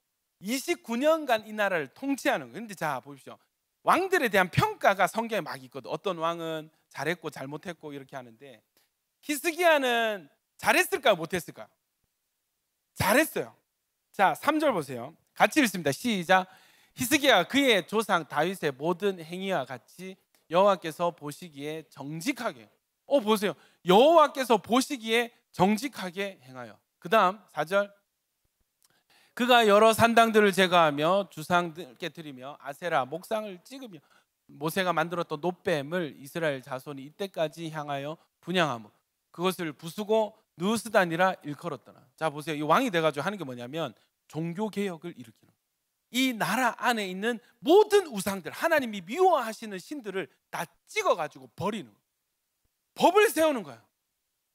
29년간 이 나라를 통치하는 거예요. 근데 자, 보십시오. 왕들에 대한 평가가 성경에 막 있거든. 어떤 왕은 잘했고 잘못했고 이렇게 하는데, 히스기야는 잘했을까요? 못했을까요? 잘했어요. 자, 3절 보세요. 같이 읽습니다. 시작. 히스기야 그의 조상 다윗의 모든 행위와 같이 여호와께서 보시기에 정직하게, 보세요. 여호와께서 보시기에 정직하게 행하여. 그 다음 4절. 그가 여러 산당들을 제거하며 주상들께 드리며 아세라 목상을 찍으며 모세가 만들었던 놋뱀을 이스라엘 자손이 이때까지 향하여 분향하며 그것을 부수고 느스단이라 일컬었더라. 자, 보세요. 이 왕이 돼가지고 하는 게 뭐냐면 종교개혁을 일으키는 거예요. 이 나라 안에 있는 모든 우상들, 하나님이 미워하시는 신들을 다 찍어가지고 버리는 거예요. 법을 세우는 거예요.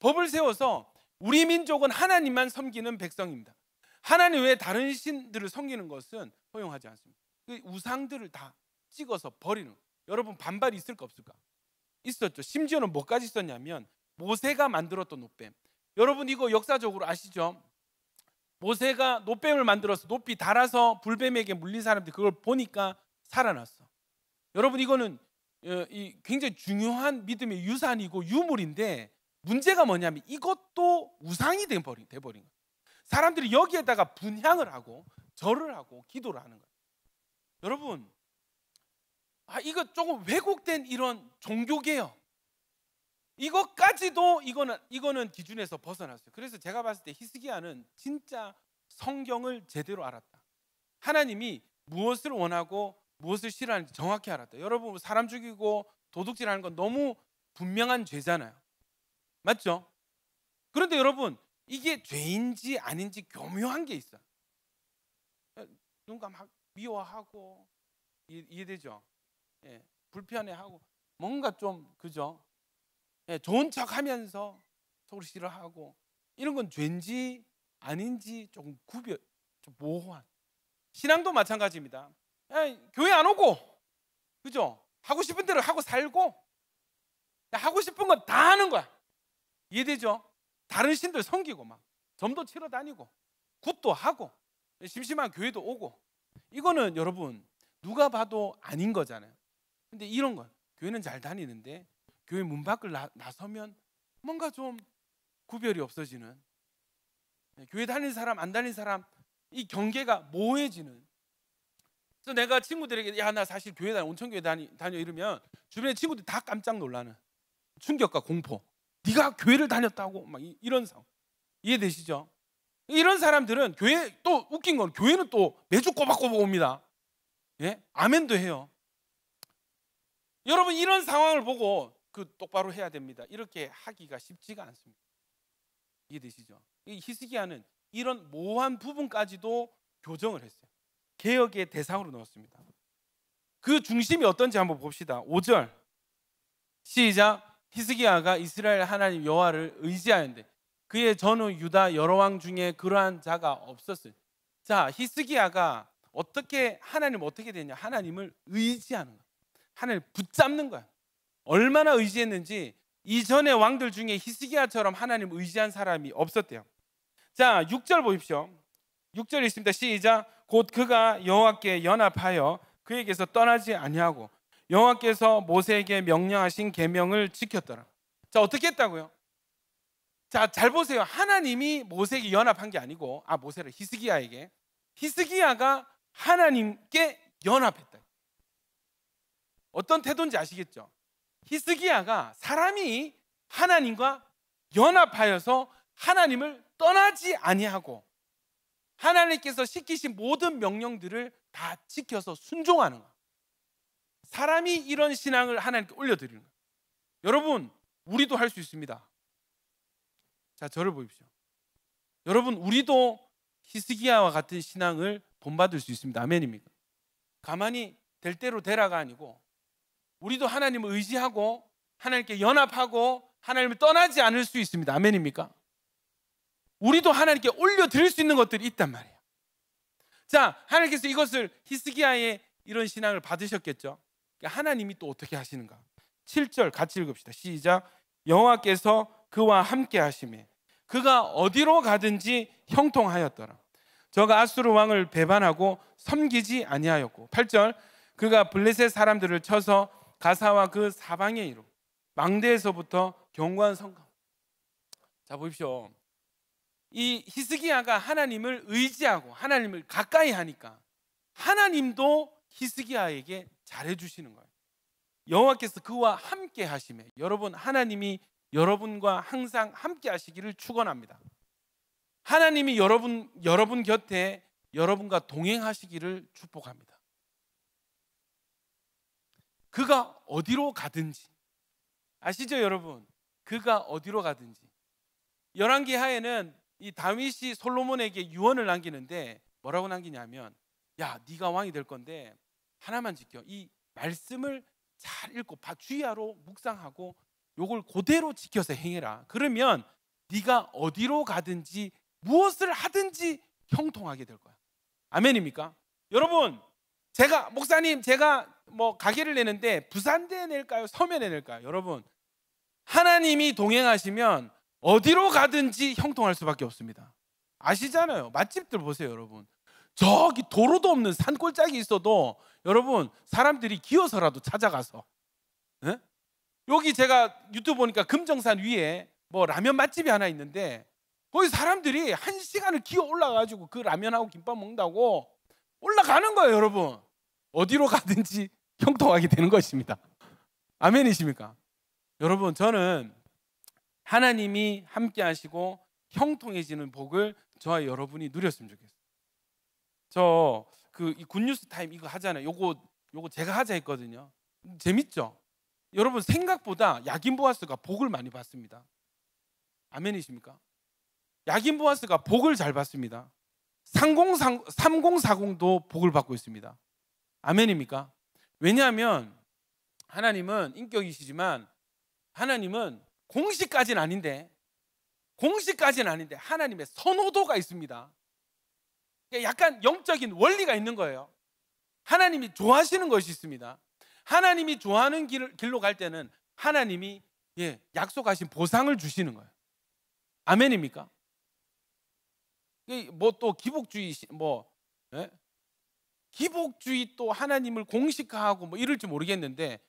법을 세워서 우리 민족은 하나님만 섬기는 백성입니다. 하나님 외에 다른 신들을 섬기는 것은 허용하지 않습니다. 그 우상들을 다 찍어서 버리는 거예요. 여러분, 반발이 있을까 없을까? 있었죠. 심지어는 뭐까지 있었냐면 모세가 만들었던 놋뱀. 여러분, 이거 역사적으로 아시죠? 모세가 놋뱀을 만들어서 높이 달아서 불뱀에게 물린 사람들이 그걸 보니까 살아났어. 여러분, 이거는 굉장히 중요한 믿음의 유산이고 유물인데, 문제가 뭐냐면 이것도 우상이 돼버린 거예요. 사람들이 여기에다가 분향을 하고 절을 하고 기도를 하는 거예요. 여러분, 이거 조금 왜곡된 이런 종교개혁, 이것까지도 이거는 기준에서 벗어났어요. 그래서 제가 봤을 때 히스기야는 진짜 성경을 제대로 알았다. 하나님이 무엇을 원하고 무엇을 싫어하는지 정확히 알았다. 여러분, 사람 죽이고 도둑질하는 건 너무 분명한 죄잖아요. 맞죠? 그런데 여러분, 이게 죄인지 아닌지 교묘한 게 있어요. 누군가 막 미워하고, 이해되죠? 예, 불편해하고 뭔가 좀, 그죠? 예, 좋은 척하면서 속으로 싫어하고, 이런 건 죄인지 아닌지 조금 좀 모호한. 신앙도 마찬가지입니다. 교회 안 오고, 그죠? 하고 싶은 대로 하고 살고, 하고 싶은 건 다 하는 거야. 이해되죠? 다른 신들 섬기고 막 점도 치러 다니고 굿도 하고 심심한 교회도 오고, 이거는 여러분 누가 봐도 아닌 거잖아요. 근데 이런 거, 교회는 잘 다니는데 교회 문 밖을 나서면 뭔가 좀 구별이 없어지는, 교회 다니는 사람 안 다니는 사람 이 경계가 모호해지는. 그래서 내가 친구들에게 야, 나 사실 교회 다녀, 온천교회 다녀 이러면 주변에 친구들이 다 깜짝 놀라는 충격과 공포. 네가 교회를 다녔다고? 막 이런 상황. 이해되시죠? 이런 사람들은 교회, 또 웃긴 건 교회는 또 매주 꼬박꼬박 옵니다. 예? 아멘도 해요. 여러분, 이런 상황을 보고 똑바로 해야 됩니다. 이렇게 하기가 쉽지가 않습니다. 이해되시죠? 이 히스기야는 이런 모호한 부분까지도 교정을 했어요. 개혁의 대상으로 넣었습니다. 그 중심이 어떤지 한번 봅시다. 5절 시작. 히스기야가 이스라엘 하나님 여호와를 의지하였는데 그의 전후 유다 여러 왕 중에 그러한 자가 없었어요. 자, 히스기야가 하나님을 어떻게 되냐? 하나님을 의지하는 거야. 하나님을 붙잡는 거야. 얼마나 의지했는지 이전의 왕들 중에 히스기야처럼 하나님을 의지한 사람이 없었대요. 자, 6절 보십시오. 6절 있습니다. 시작. 곧 그가 여호와께 연합하여 그에게서 떠나지 아니하고 여호와께서 모세에게 명령하신 계명을 지켰더라. 자, 어떻게 했다고요? 자, 잘 보세요. 하나님이 모세에게 연합한 게 아니고, 모세를 히스기야에게, 히스기야가 하나님께 연합했다. 어떤 태도인지 아시겠죠? 히스기야가 사람이 하나님과 연합하여서 하나님을 떠나지 아니하고 하나님께서 시키신 모든 명령들을 다 지켜서 순종하는 거예요. 사람이 이런 신앙을 하나님께 올려드리는 거예요. 여러분, 우리도 할 수 있습니다. 자, 저를 보십시오. 여러분, 우리도 히스기야와 같은 신앙을 본받을 수 있습니다. 아멘입니까? 가만히 될 대로 되라가 아니고 우리도 하나님을 의지하고 하나님께 연합하고 하나님을 떠나지 않을 수 있습니다. 아멘입니까? 우리도 하나님께 올려드릴 수 있는 것들이 있단 말이에요. 자, 하나님께서 이것을 히스기야의 이런 신앙을 받으셨겠죠. 하나님이 또 어떻게 하시는가? 7절 같이 읽읍시다. 시작. 여호와께서 그와 함께 하시매 그가 어디로 가든지 형통하였더라. 저가 아수르 왕을 배반하고 섬기지 아니하였고. 8절. 그가 블레셋 사람들을 쳐서 가사와 그 사방에 이루 망대에서부터 견고한 성곽. 자, 보십시오. 이 히스기야가 하나님을 의지하고 하나님을 가까이 하니까 하나님도 히스기야에게 잘해 주시는 거예요. 여호와께서 그와 함께 하시매. 여러분, 하나님이 여러분과 항상 함께 하시기를 축원합니다. 하나님이 여러분 곁에 여러분과 동행하시기를 축복합니다. 그가 어디로 가든지. 아시죠, 여러분? 그가 어디로 가든지. 열왕기하에는 이 다윗이 솔로몬에게 유언을 남기는데 뭐라고 남기냐면, 야, 네가 왕이 될 건데 하나만 지켜. 이 말씀을 잘 읽고 주의하로 묵상하고 요걸 그대로 지켜서 행해라. 그러면 네가 어디로 가든지 무엇을 하든지 형통하게 될 거야. 아멘입니까? 여러분, 목사님 제가 가게를 내는데 부산대에 낼까요? 서면에 낼까요? 여러분, 하나님이 동행하시면 어디로 가든지 형통할 수밖에 없습니다. 아시잖아요. 맛집들 보세요, 여러분. 저기 도로도 없는 산골짜기 있어도 여러분 사람들이 기어서라도 찾아가서, 네? 여기 제가 유튜브 보니까 금정산 위에 라면 맛집이 하나 있는데 거기 사람들이 1시간을 기어 올라가가지고 그 라면하고 김밥 먹는다고 올라가는 거예요. 여러분, 어디로 가든지 형통하게 되는 것입니다. 아멘이십니까? 여러분, 저는 하나님이 함께 하시고 형통해지는 복을 저와 여러분이 누렸으면 좋겠어요. 이 굿뉴스 타임 이거 하잖아요. 요거 제가 하자 했거든요. 재밌죠? 여러분, 생각보다 야긴 보아스가 복을 많이 받습니다. 아멘이십니까? 야긴 보아스가 복을 잘 받습니다. 3040도 복을 받고 있습니다. 아멘입니까? 왜냐하면 하나님은 인격이시지만 하나님은 공식까지는 아닌데 하나님의 선호도가 있습니다. 약간 영적인 원리가 있는 거예요. 하나님이 좋아하시는 것이 있습니다. 하나님이 좋아하는 길로 갈 때는 하나님이 약속하신 보상을 주시는 거예요. 아멘입니까? 또 기복주의 기복주의 또 하나님을 공식화하고 뭐 이럴지 모르겠는데,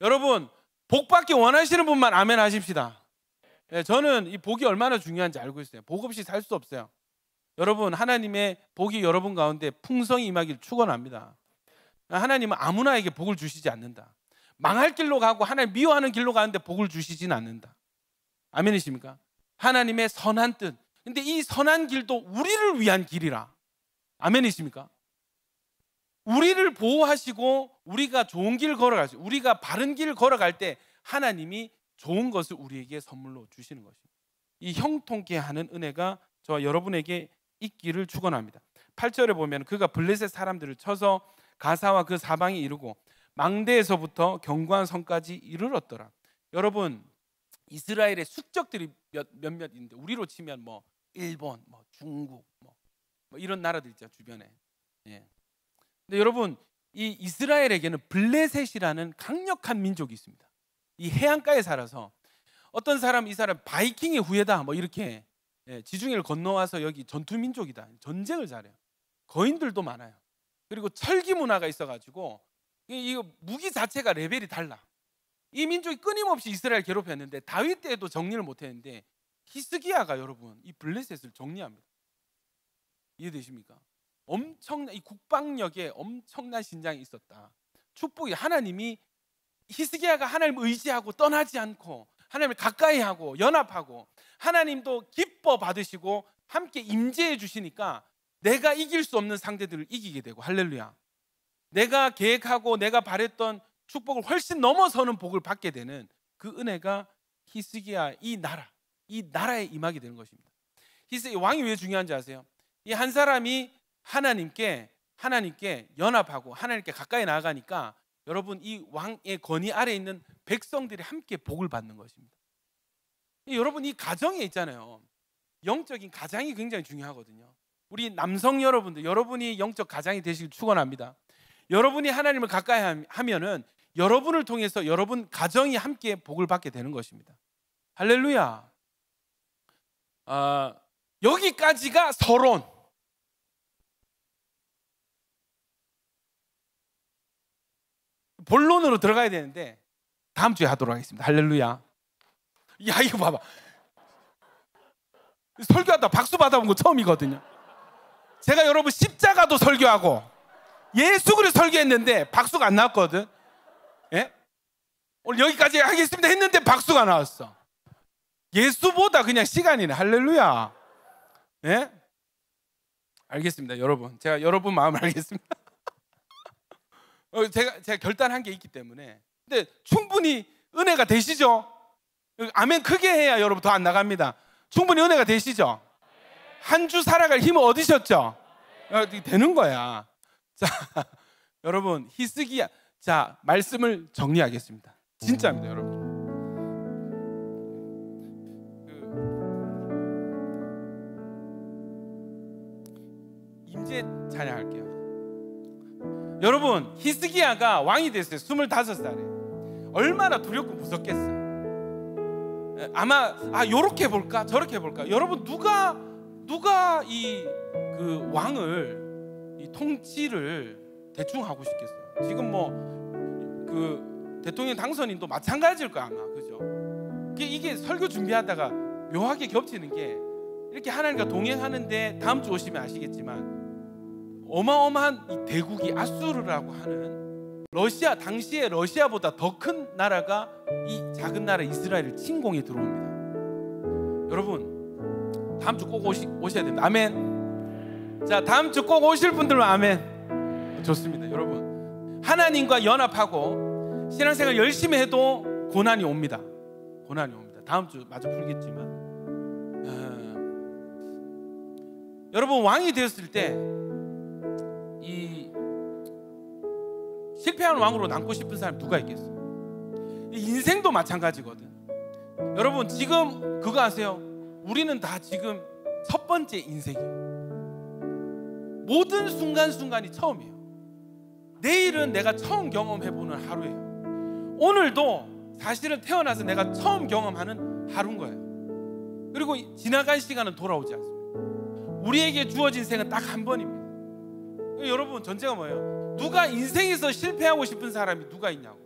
여러분 복 받기 원하시는 분만 아멘 하십시다. 저는 이 복이 얼마나 중요한지 알고 있어요. 복 없이 살 수 없어요. 여러분, 하나님의 복이 여러분 가운데 풍성히 임하기를 축원합니다. 하나님은 아무나에게 복을 주시지 않는다. 망할 길로 가고 하나님 미워하는 길로 가는데 복을 주시지는 않는다. 아멘이십니까? 하나님의 선한 뜻. 근데 이 선한 길도 우리를 위한 길이라. 아멘이십니까? 우리를 보호하시고 우리가 좋은 길 걸어갈 때, 우리가 바른 길 걸어갈 때 하나님이 좋은 것을 우리에게 선물로 주시는 것입니다. 이 형통케 하는 은혜가 저와 여러분에게 있기를 축원합니다. 8절에 보면 그가 블레셋 사람들을 쳐서 가사와 그 사방에 이르고 망대에서부터 견고한 성까지 이르렀더라. 여러분, 이스라엘의 숙적들이 몇몇 있는데 우리로 치면 뭐 일본, 뭐 중국, 뭐 이런 나라들 있죠, 주변에. 근데 여러분, 이 이스라엘에게는 블레셋이라는 강력한 민족이 있습니다. 이 해안가에 살아서 어떤 사람, 이 사람 바이킹의 후예다 뭐 이렇게 지중해를 건너와서 여기 전투 민족이다, 전쟁을 잘해요. 거인들도 많아요. 그리고 철기 문화가 있어가지고 이 무기 자체가 레벨이 달라. 이 민족이 끊임없이 이스라엘 괴롭혔는데 다윗 때에도 정리를 못했는데 히스기야가 여러분 이 블레셋을 정리합니다. 이해되십니까? 엄청난 이 국방력에 엄청난 신장이 있었다. 축복이 하나님이 히스기야가 하나님을 의지하고 떠나지 않고 하나님을 가까이 하고 연합하고 하나님도 기뻐 받으시고 함께 임재해 주시니까 내가 이길 수 없는 상대들을 이기게 되고, 할렐루야. 내가 계획하고 내가 바랬던 축복을 훨씬 넘어서는 복을 받게 되는 그 은혜가 히스기야 이 나라에 임하게 되는 것입니다. 히스기야 왕이 왜 중요한지 아세요? 이 한 사람이 하나님께 연합하고 하나님께 가까이 나아가니까 여러분 이 왕의 권위 아래에 있는 백성들이 함께 복을 받는 것입니다. 여러분 이 가정에 있잖아요. 영적인 가장이 굉장히 중요하거든요. 우리 남성 여러분들, 여러분이 영적 가장이 되시길 축원합니다. 여러분이 하나님을 가까이 하면은 여러분을 통해서 여러분 가정이 함께 복을 받게 되는 것입니다. 할렐루야. 여기까지가 서론. 본론으로 들어가야 되는데 다음 주에 하도록 하겠습니다. 할렐루야. 야, 이거 봐봐. 설교하다 박수 받아본 거 처음이거든요. 제가 여러분 십자가도 설교하고 예수 그리스도 설교했는데 박수가 안 나왔거든. 오늘 여기까지 하겠습니다 했는데 박수가 나왔어. 예수보다 그냥 시간이네. 할렐루야. 알겠습니다, 여러분. 제가 여러분 마음을 알겠습니다. 제가 결단한 게 있기 때문에. 근데 충분히 은혜가 되시죠? 아멘 크게 해야 여러분 더 안 나갑니다. 충분히 은혜가 되시죠? 한 주 살아갈 힘을 얻으셨죠? 되는 거야. 자, 여러분 히스기야. 자, 말씀을 정리하겠습니다. 진짜입니다, 여러분. 임재 찬양할게요. 여러분 히스기야가 왕이 됐어요. 25살에. 얼마나 두렵고 무섭겠어요. 아마 요렇게 볼까 저렇게 볼까. 여러분 누가 이 그 왕을 이 통치를 대충 하고 싶겠어요. 지금 뭐 그 대통령 당선인도 마찬가지일 거야 아마. 그죠? 이게 설교 준비하다가 묘하게 겹치는 게 이렇게 하나님과 동행하는데 다음 주 오시면 아시겠지만 어마어마한 이 대국이 아수르라고 하는 러시아, 당시에 러시아보다 더 큰 나라가 이 작은 나라 이스라엘을 침공해 들어옵니다. 여러분 다음 주 꼭 오셔야 됩니다. 아멘. 자, 다음 주 꼭 오실 분들은 아멘. 좋습니다. 여러분 하나님과 연합하고 신앙생활 열심히 해도 고난이 옵니다. 고난이 옵니다. 다음 주 마저 풀겠지만 여러분 왕이 되었을 때 이 실패한 왕으로 남고 싶은 사람 누가 있겠어? 인생도 마찬가지거든. 여러분 지금 그거 아세요? 우리는 다 지금 첫 번째 인생이에요. 모든 순간순간이 처음이에요. 내일은 내가 처음 경험해보는 하루예요. 오늘도 사실은 태어나서 내가 처음 경험하는 하루인 거예요. 그리고 지나간 시간은 돌아오지 않습니다. 우리에게 주어진 생은 딱 한 번입니다. 여러분 전제가 뭐예요? 누가 인생에서 실패하고 싶은 사람이 누가 있냐고.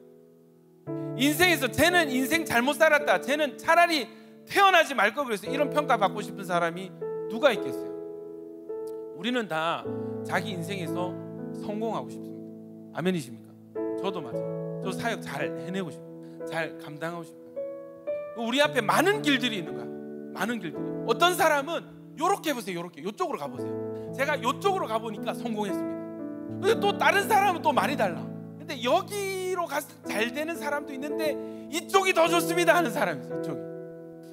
인생에서 쟤는 인생 잘못 살았다, 쟤는 차라리 태어나지 말 걸 그랬어, 이런 평가 받고 싶은 사람이 누가 있겠어요? 우리는 다 자기 인생에서 성공하고 싶습니다. 아멘이십니까? 저도 맞아요. 저 사역 잘 해내고 싶어요. 잘 감당하고 싶어요. 우리 앞에 많은 길들이 있는 거야. 많은 길들이. 어떤 사람은 요렇게 해보세요. 요렇게 요쪽으로 가보세요. 제가 요쪽으로 가보니까 성공했습니다. 근데 또 다른 사람은 또 말이 달라. 근데 여기로 가서 잘 되는 사람도 있는데 이쪽이 더 좋습니다 하는 사람이 있어요. 이쪽이.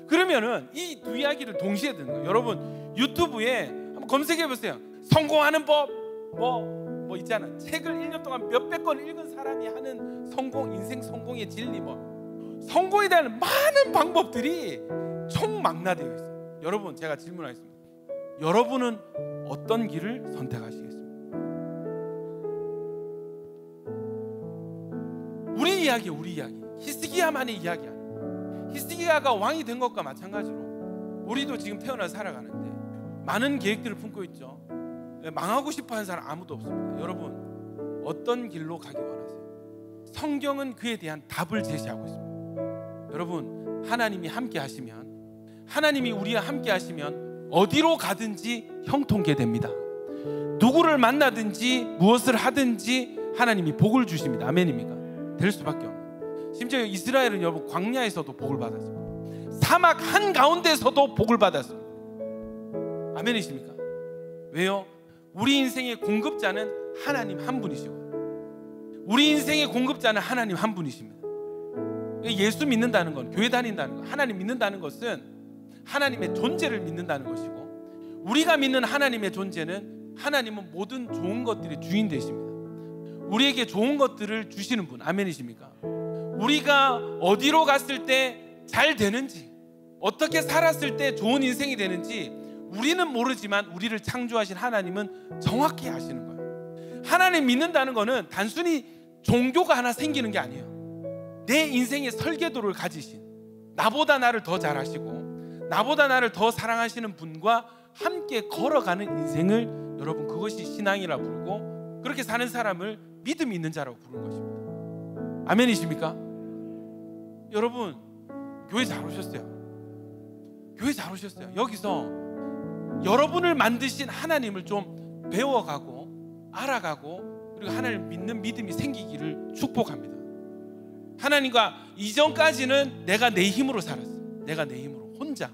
그러면은 이 두 이야기를 동시에 듣는 거예요. 여러분 유튜브에 한번 검색해 보세요. 성공하는 법 뭐 있잖아. 책을 1년 동안 몇백 권 읽은 사람이 하는 성공, 인생 성공의 진리, 뭐 성공에 대한 많은 방법들이 총망라되어 있어요. 여러분 제가 질문하겠습니다. 여러분은 어떤 길을 선택하시겠습니까? 우리 이야기예요. 우리 이야기. 히스기야만의 이야기 아니에요. 히스기야가 왕이 된 것과 마찬가지로 우리도 지금 태어나 살아가는데 많은 계획들을 품고 있죠. 망하고 싶어하는 사람 아무도 없습니다. 여러분 어떤 길로 가기 원하세요? 성경은 그에 대한 답을 제시하고 있습니다. 여러분 하나님이 함께 하시면, 하나님이 우리와 함께 하시면 어디로 가든지 형통케 됩니다. 누구를 만나든지 무엇을 하든지 하나님이 복을 주십니다. 아멘입니까? 될 수밖에 없는. 심지어 이스라엘은 여러분 광야에서도 복을 받았습니다. 사막 한가운데서도 복을 받았습니다. 아멘이십니까? 왜요? 우리 인생의 공급자는 하나님 한 분이시고 우리 인생의 공급자는 하나님 한 분이십니다. 예수 믿는다는 건, 교회 다닌다는 건, 하나님 믿는다는 것은 하나님의 존재를 믿는다는 것이고, 우리가 믿는 하나님의 존재는 하나님은 모든 좋은 것들의 주인 되십니다. 우리에게 좋은 것들을 주시는 분. 아멘이십니까? 우리가 어디로 갔을 때 잘 되는지, 어떻게 살았을 때 좋은 인생이 되는지 우리는 모르지만 우리를 창조하신 하나님은 정확히 아시는 거예요. 하나님 믿는다는 거는 단순히 종교가 하나 생기는 게 아니에요. 내 인생의 설계도를 가지신, 나보다 나를 더 잘 아시고 나보다 나를 더 사랑하시는 분과 함께 걸어가는 인생을, 여러분 그것이 신앙이라 부르고, 그렇게 사는 사람을 믿음이 있는 자라고 부르는 것입니다. 아멘이십니까? 여러분 교회 잘 오셨어요. 교회 잘 오셨어요. 여기서 여러분을 만드신 하나님을 좀 배워가고 알아가고, 그리고 하나님을 믿는 믿음이 생기기를 축복합니다. 하나님과 이전까지는 내가 내 힘으로 살았어. 내가 내 힘으로 혼자.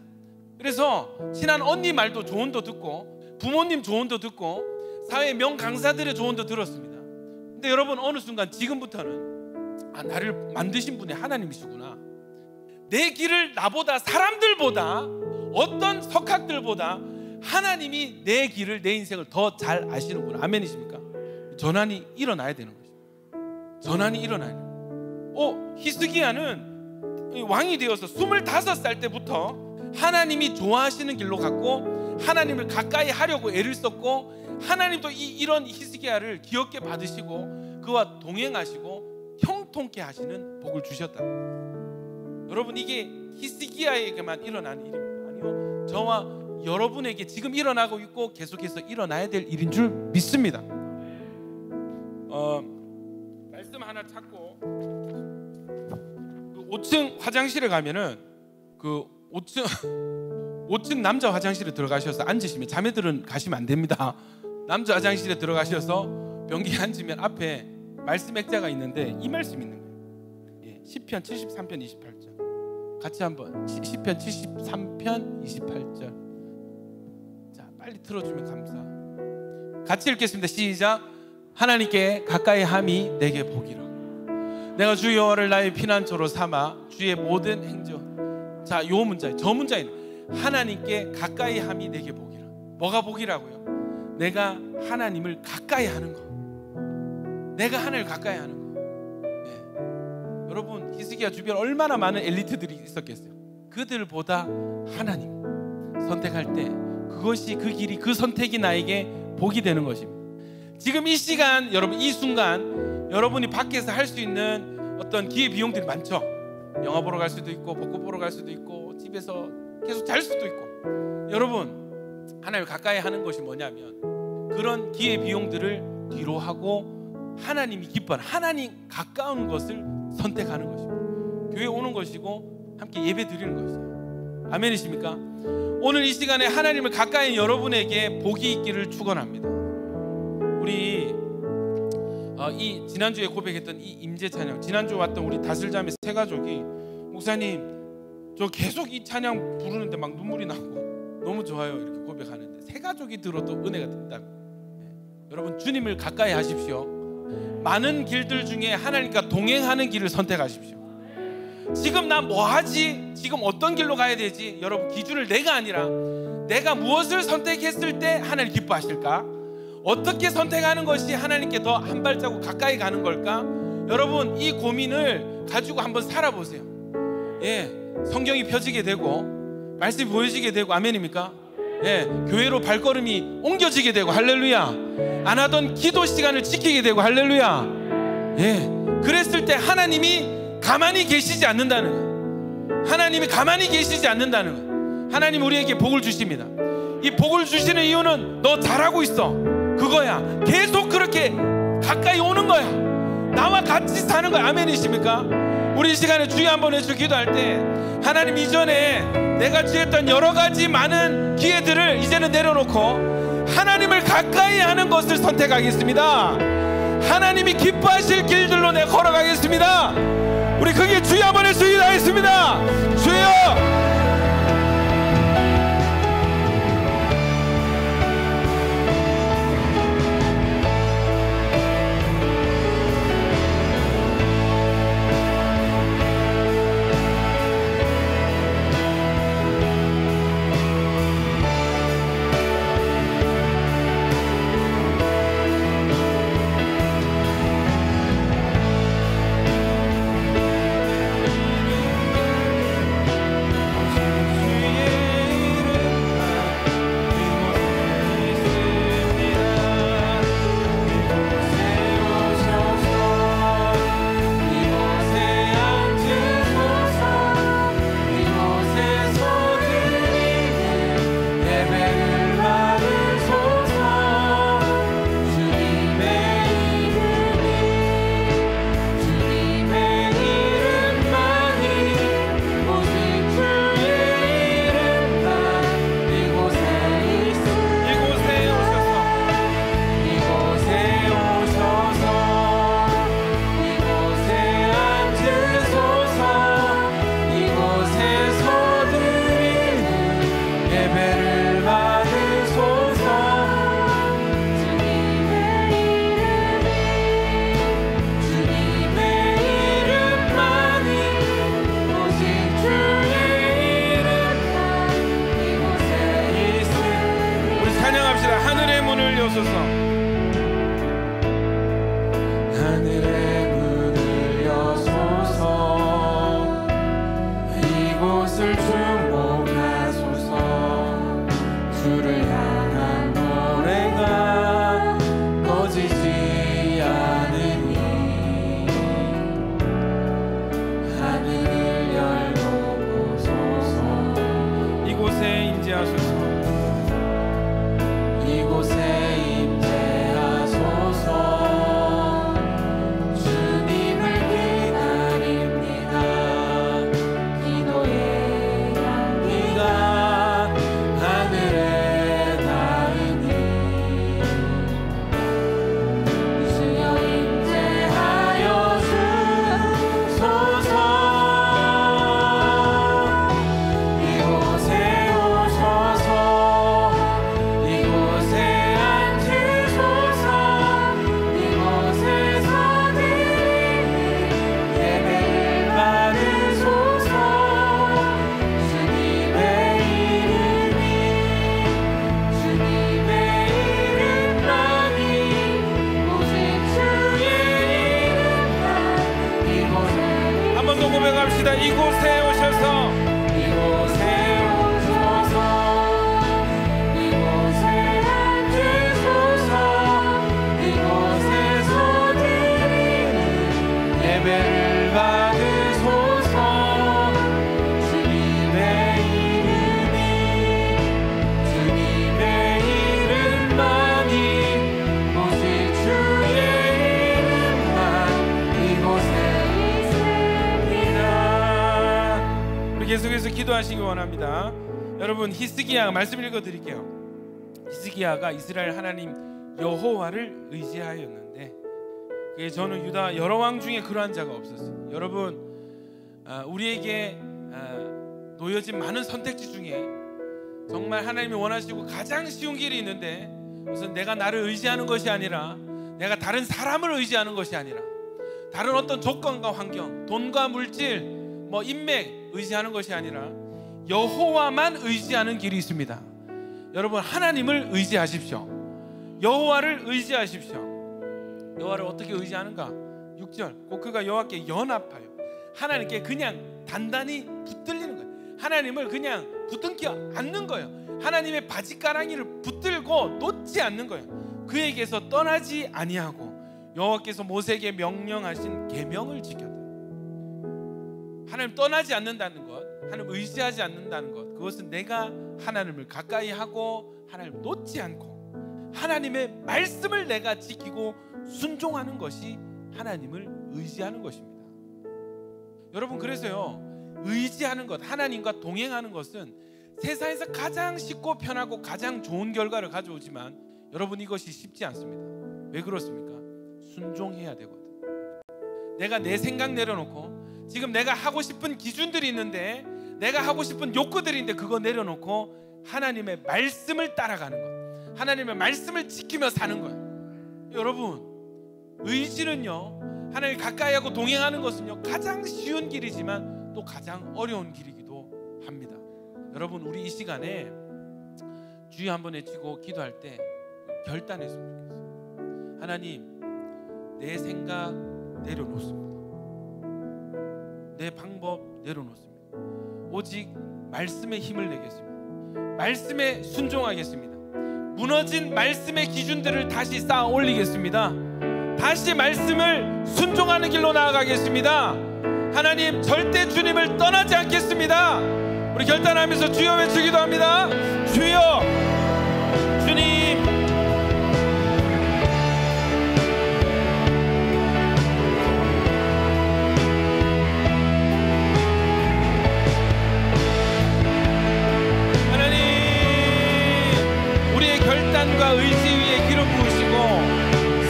그래서 친한 언니 말도 조언도 듣고 부모님 조언도 듣고 사회 명강사들의 조언도 들었습니다. 근데 여러분 어느 순간 지금부터는 나를 만드신 분이 하나님이시구나. 내 길을 나보다, 사람들보다, 어떤 석학들보다 하나님이 내 길을, 내 인생을 더 잘 아시는구나. 아멘이십니까? 전환이 일어나야 되는 거죠. 전환이 일어나야 돼요. 히스기야는 왕이 되어서 25살 때부터 하나님이 좋아하시는 길로 갔고 하나님을 가까이 하려고 애를 썼고, 하나님도 이런 히스기야를 귀엽게 받으시고 그와 동행하시고 형통케 하시는 복을 주셨다. 여러분 이게 히스기야에게만 일어난 일입니다. 아니요, 저와 여러분에게 지금 일어나고 있고 계속해서 일어나야 될 일인 줄 믿습니다. 말씀 하나 찾고, 그 5층 화장실에 가면은 그 5층 남자 화장실에 들어가셔서 앉으시면, 자매들은 가시면 안 됩니다. 남자 화장실에 들어가셔서 변기에 앉으면 앞에 말씀 액자가 있는데 이 말씀 있는 거예요. 시편 73편 28절. 같이 한번 시편 73편 28절. 자, 빨리 틀어주면 감사. 같이 읽겠습니다. 시작. 하나님께 가까이 함이 내게 복이라. 내가 주 여호와를 나의 피난처로 삼아 주의 모든 행정. 자, 요 문자, 저 문자에는 하나님께 가까이 함이 내게 복이라. 뭐가 복이라고요? 내가 하나님을 가까이 하는 거. 내가 하나님을 가까이 하는 거. 여러분 히스기야 주변 얼마나 많은 엘리트들이 있었겠어요. 그들보다 하나님 선택할 때 그것이, 그 길이, 그 선택이 나에게 복이 되는 것입니다. 지금 이 시간, 여러분 이 순간 여러분이 밖에서 할 수 있는 어떤 기회 비용들이 많죠. 영화 보러 갈 수도 있고 벚꽃 보러 갈 수도 있고 집에서 계속 잘 수도 있고. 여러분 하나님을 가까이 하는 것이 뭐냐면 그런 기회 비용들을 뒤로 하고 하나님이 기뻐하는, 하나님 가까운 것을 선택하는 것입니다. 교회 오는 것이고 함께 예배 드리는 것이에요. 아멘이십니까? 오늘 이 시간에 하나님을 가까이 여러분에게 복이 있기를 축원합니다. 우리 이 지난주에 고백했던 이 임재 찬양, 지난주 왔던 우리 다슬자매 세 가족이 목사님 저 계속 이 찬양 부르는데 막 눈물이 나고 너무 좋아요 이렇게 고백하는데 세 가족이 들어도 은혜가 됐다. 여러분 주님을 가까이 하십시오. 많은 길들 중에 하나님과 동행하는 길을 선택하십시오. 지금 나 뭐 하지? 지금 어떤 길로 가야 되지? 여러분 기준을 내가 아니라 내가 무엇을 선택했을 때 하나님 기뻐하실까? 어떻게 선택하는 것이 하나님께 더 한 발자국 가까이 가는 걸까? 여러분 이 고민을 가지고 한번 살아보세요. 예, 성경이 펴지게 되고 말씀이 보여지게 되고 아멘입니까? 예, 교회로 발걸음이 옮겨지게 되고 할렐루야. 안 하던 기도 시간을 지키게 되고 할렐루야. 예, 그랬을 때 하나님이 가만히 계시지 않는다는 거예요. 하나님이 가만히 계시지 않는다는 거예요. 하나님 우리에게 복을 주십니다. 이 복을 주시는 이유는 너 잘하고 있어 그거야. 계속 그렇게 가까이 오는 거야. 나와 같이 사는 거야. 아멘이십니까? 우리 이 시간에 주여 한번 해주 기도할 때 하나님 이전에 내가 취했던 여러 가지 많은 기회들을 이제는 내려놓고 하나님을 가까이 하는 것을 선택하겠습니다. 하나님이 기뻐하실 길들로 내가 걸어가겠습니다. 우리 크게 주여 한번 해주 기도하겠습니다. 주여 기도하시기 원합니다. 여러분, 히스기야 말씀 읽어드릴게요. 히스기야가 이스라엘 하나님 여호와를 의지하였는데 그게 저는 유다 여러 왕 중에 그러한 자가 없었어요. 여러분, 우리에게 놓여진 많은 선택지 중에 정말 하나님이 원하시고 가장 쉬운 길이 있는데, 우선 내가 나를 의지하는 것이 아니라, 내가 다른 사람을 의지하는 것이 아니라, 다른 어떤 조건과 환경, 돈과 물질, 인맥 의지하는 것이 아니라 여호와만 의지하는 길이 있습니다. 여러분, 하나님을 의지하십시오. 여호와를 의지하십시오. 여호와를 어떻게 의지하는가? 6절, 곧 그가 여호와께 연합하여 하나님께 그냥 단단히 붙들리는 거예요. 하나님을 그냥 붙들지 않는 거예요. 하나님의 바지가랑이를 붙들고 놓지 않는 거예요. 그에게서 떠나지 아니하고 여호와께서 모세에게 명령하신 계명을 지켰다. 하나님 떠나지 않는다는 것, 하나님 의지하지 않는다는 것, 그것은 내가 하나님을 가까이 하고 하나님을 놓지 않고 하나님의 말씀을 내가 지키고 순종하는 것이 하나님을 의지하는 것입니다. 여러분, 그래서요, 의지하는 것, 하나님과 동행하는 것은 세상에서 가장 쉽고 편하고 가장 좋은 결과를 가져오지만 여러분, 이것이 쉽지 않습니다. 왜 그렇습니까? 순종해야 되거든. 내가 내 생각 내려놓고, 지금 내가 하고 싶은 기준들이 있는데, 내가 하고 싶은 욕구들이 있는데, 그거 내려놓고 하나님의 말씀을 따라가는 것, 하나님의 말씀을 지키며 사는 거예요. 여러분, 의지는요, 하나님 가까이 하고 동행하는 것은요, 가장 쉬운 길이지만 또 가장 어려운 길이기도 합니다. 여러분, 우리 이 시간에 주여 한번 외치고 기도할 때 결단했으면 좋겠어요. 하나님, 내 생각 내려놓습니다. 내 방법 내려놓습니다. 오직 말씀의 힘을 내겠습니다. 말씀에 순종하겠습니다. 무너진 말씀의 기준들을 다시 쌓아 올리겠습니다. 다시 말씀을 순종하는 길로 나아가겠습니다. 하나님, 절대 주님을 떠나지 않겠습니다. 우리 결단하면서 주여 외치기도 합니다. 주여, 주님, 하나님, 우리의 결단과 의지 위에 기름 부으시고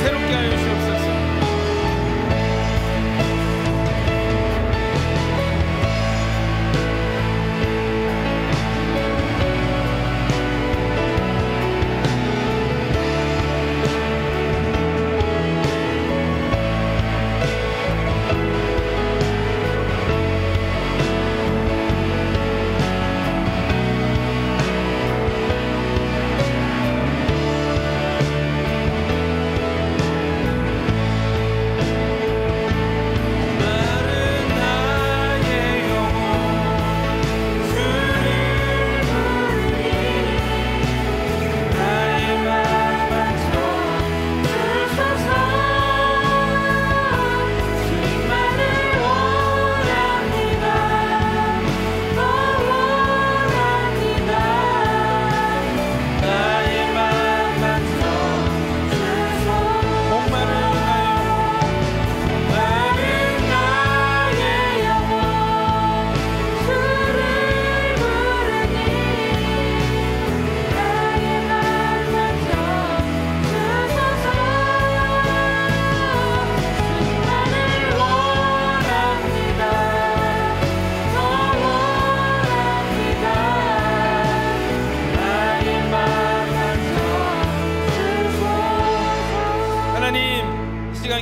새롭게 하여 주옵소서.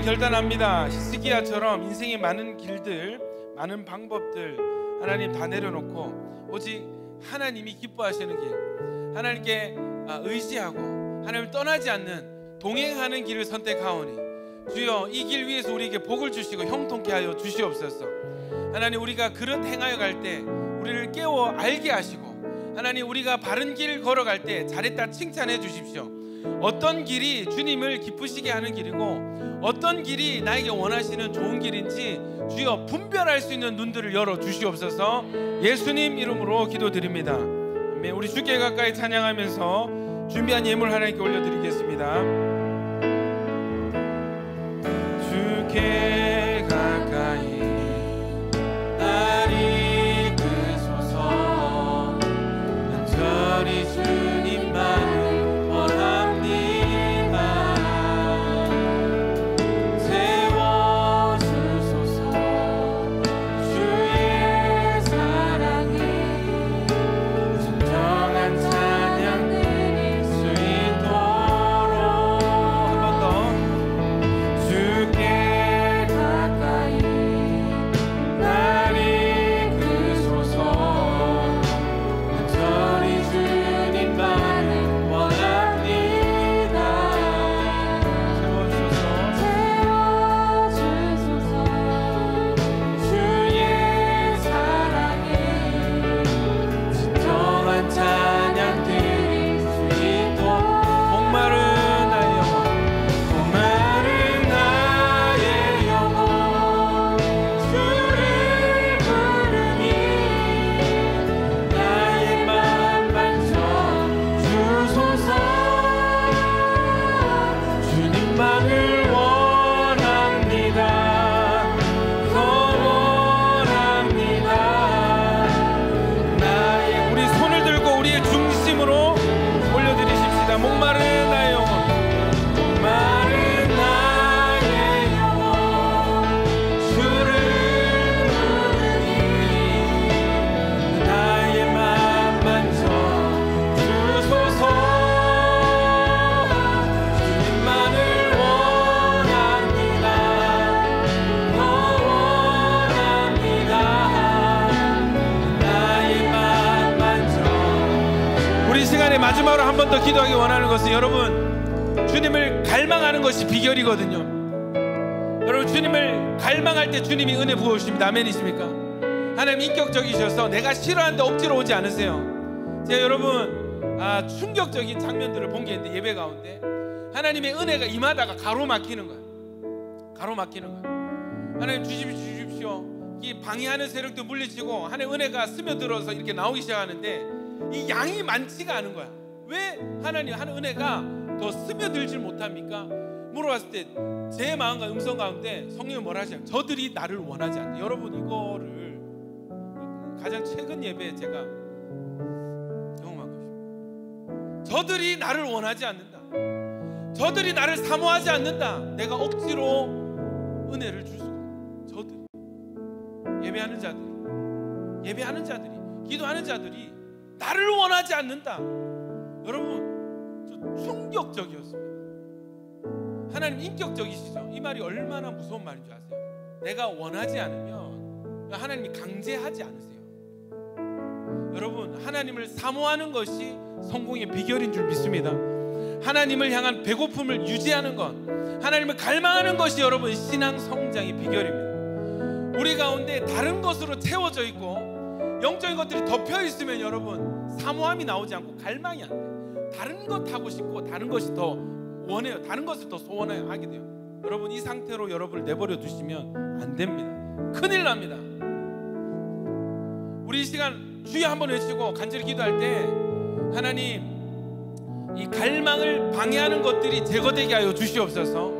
결단합니다. 히스기야처럼 인생의 많은 길들, 많은 방법들 하나님 다 내려놓고 오직 하나님이 기뻐하시는 길, 하나님께 의지하고 하나님을 떠나지 않는 동행하는 길을 선택하오니 주여, 이 길 위에서 우리에게 복을 주시고 형통케 하여 주시옵소서. 하나님, 우리가 그릇 행하여 갈 때 우리를 깨워 알게 하시고, 하나님, 우리가 바른 길 걸어갈 때 잘했다 칭찬해 주십시오. 어떤 길이 주님을 기쁘시게 하는 길이고 어떤 길이 나에게 원하시는 좋은 길인지 주여 분별할 수 있는 눈들을 열어 주시옵소서. 예수님 이름으로 기도드립니다. 아멘. 우리 주께 가까이 찬양하면서 준비한 예물 하나님께 올려드리겠습니다. 주께 가까이 날 이끄소서. 간절히 주님만을 원합니다. 채워주소서. 주의 사랑이 진정한 찬양 드릴 수 있도록 한 번 더 주께 가까이 날 이끄소서. 간절히 주님만을 원합니다. 채워주소서. 주의 사랑에 진정한 찬양 드릴 수 있도록. 목마른 나의 영혼, 목마른 나의 영혼 주를 부르니 나의 맘 만져 주소서. 주님만을 원합니다. 더 원합니다. 나의 우리 손을 들고 우리의 중심으로 올려드리십시다. 목마른 나의 영혼, 목마른 나의 영혼 주를 부르니 나의 맘 만져 주소서. 주님만을 원합니다. 더 원합니다. 나의 맘 만져. 우리 시간에 마지막으로 한 번 더 기도하기 원하는 것은 여러분 주님을 갈망하는 것이 비결이거든요. 여러분 주님을 갈망할 때 주님이 은혜 부어주십니다. 아멘이십니까? 하나님 인격적이셔서 내가 싫어하는데 억지로 오지 않으세요. 제가 여러분 충격적인 장면들을 본 게 있는데 예배 가운데 하나님의 은혜가 임하다가 가로막히는 거예요. 가로막히는 거예요. 하나님 주십시오. 이 방해하는 세력도 물리치고 하나님 은혜가 스며들어서 이렇게 나오기 시작하는데 이 양이 많지가 않은 거야. 왜 하나님 하는 은혜가 더 스며들질 못합니까? 물어봤을 때 제 마음과 음성 가운데 성령이 뭐라 하시냐? 저들이 나를 원하지 않는다. 여러분 이거를 가장 최근 예배에 제가 경험한 것입니다. 저들이 나를 원하지 않는다. 저들이 나를 사모하지 않는다. 내가 억지로 은혜를 줄 수가 없다. 저들이 예배하는 자들이 기도하는 자들이 나를 원하지 않는다. 여러분 저 충격적이었습니다. 하나님 인격적이시죠. 이 말이 얼마나 무서운 말인 줄 아세요? 내가 원하지 않으면 하나님이 강제하지 않으세요. 여러분 하나님을 사모하는 것이 성공의 비결인 줄 믿습니다. 하나님을 향한 배고픔을 유지하는 것, 하나님을 갈망하는 것이 여러분 신앙 성장의 비결입니다. 우리 가운데 다른 것으로 채워져 있고 영적인 것들이 덮여 있으면 여러분 사모함이 나오지 않고 갈망이 안 돼요. 다른 것 하고 싶고 다른 것이 더 원해요. 다른 것을 더 소원해요. 하게 돼요. 여러분 이 상태로 여러분을 내버려 두시면 안 됩니다. 큰일 납니다. 우리 이 시간 주여 한번 외치고 간절히 기도할 때 하나님 이 갈망을 방해하는 것들이 제거되게 하여 주시옵소서.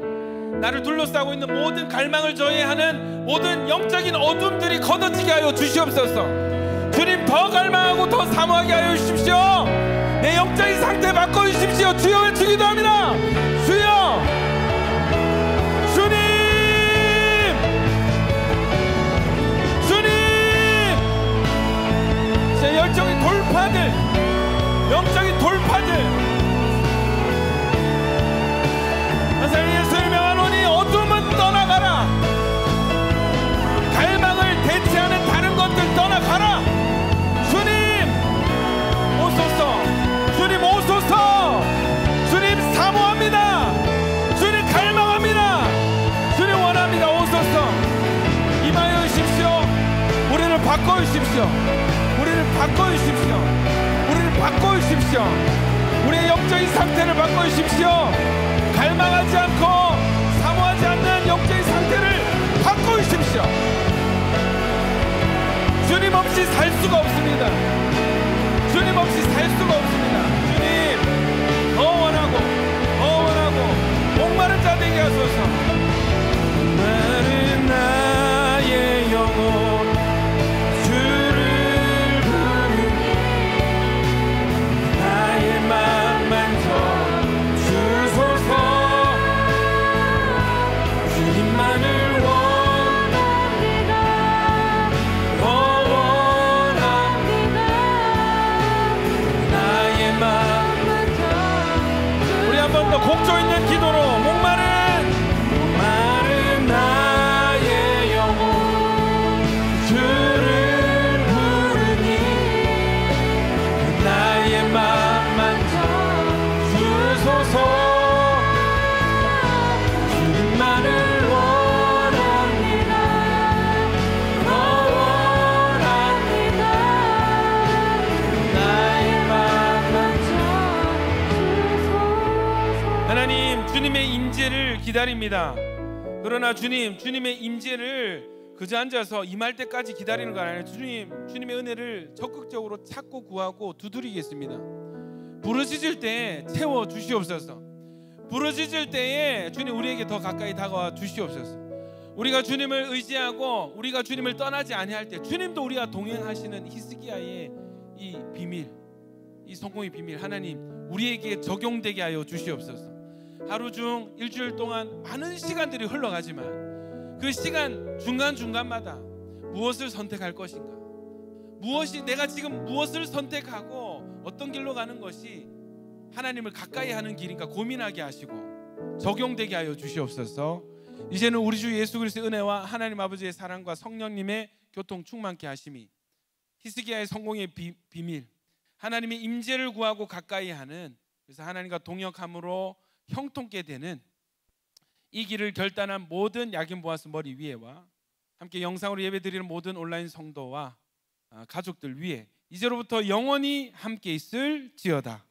나를 둘러싸고 있는 모든 갈망을 저해하는 모든 영적인 어둠들이 걷어지게 하여 주시옵소서. 주님 더 갈망하고 더 사모하게 하여 주십시오. 내 영적인 상태 바꿔주십시오. 주여 외치기도 합니다. 주여, 주님, 주님, 제 영적인 돌파들, 영적인 돌파들, 나사렛 예수를 명하노니 어둠은 떠나가라. 갈망을 대체하는 다른 것들 떠나가라. 주님 오소서. 주님 오소서. 주님 사모합니다. 주님 갈망합니다. 주님 원합니다. 오소서. 임하여 주십시오. 우리를 바꿔주십시오. 우리를 바꿔주십시오. 우리를 바꿔주십시오. 우리의 영적인 상태를 바꿔주십시오. 갈망하지 않고 사모하지 않는 영적인 상태를 바꿔주십시오. 주님 없이 살 수가 없습니다. 주님 없이 살 수가 없습니다. 주님 더 원하고 목마른 자 되게 하소서. 목마른 나의 영혼 주를 부르니 더 곡조 있는 기도로 목마른 나의 영혼 주를 부르니 나의 맘 만져 주소서. 주님만을 원합니다. 원합니다. 나의 맘 만져 주소서. 하나님, 주님의 임재를 기다립니다. 그러나 주님의 임재를 그저 앉아서 임할 때까지 기다리는 거 아니에요. 주님의 은혜를 적극적으로 찾고 구하고 두드리겠습니다. 부르짖을 때 채워 주시옵소서. 부르짖을 때에 주님 우리에게 더 가까이 다가와 주시옵소서. 우리가 주님을 의지하고 우리가 주님을 떠나지 아니할 때 주님도 우리와 동행하시는 히스기야의 이 비밀, 이 성공의 비밀 하나님 우리에게 적용되게 하여 주시옵소서. 하루 중 일주일 동안 많은 시간들이 흘러가지만 그 시간 중간중간마다 무엇을 선택할 것인가, 내가 지금 무엇을 선택하고 어떤 길로 가는 것이 하나님을 가까이 하는 길인가 고민하게 하시고 적용되게 하여 주시옵소서. 이제는 우리 주 예수 그리스도의 은혜와 하나님 아버지의 사랑과 성령님의 교통 충만케 하심이 히스기야의 성공의 비밀, 하나님의 임재를 구하고 가까이 하는, 그래서 하나님과 동역함으로 형통케 되는 이 길을 결단한 모든 야긴 보아스 머리 위에와 함께 영상으로 예배드리는 모든 온라인 성도와 가족들 위에 이제로부터 영원히 함께 있을지어다.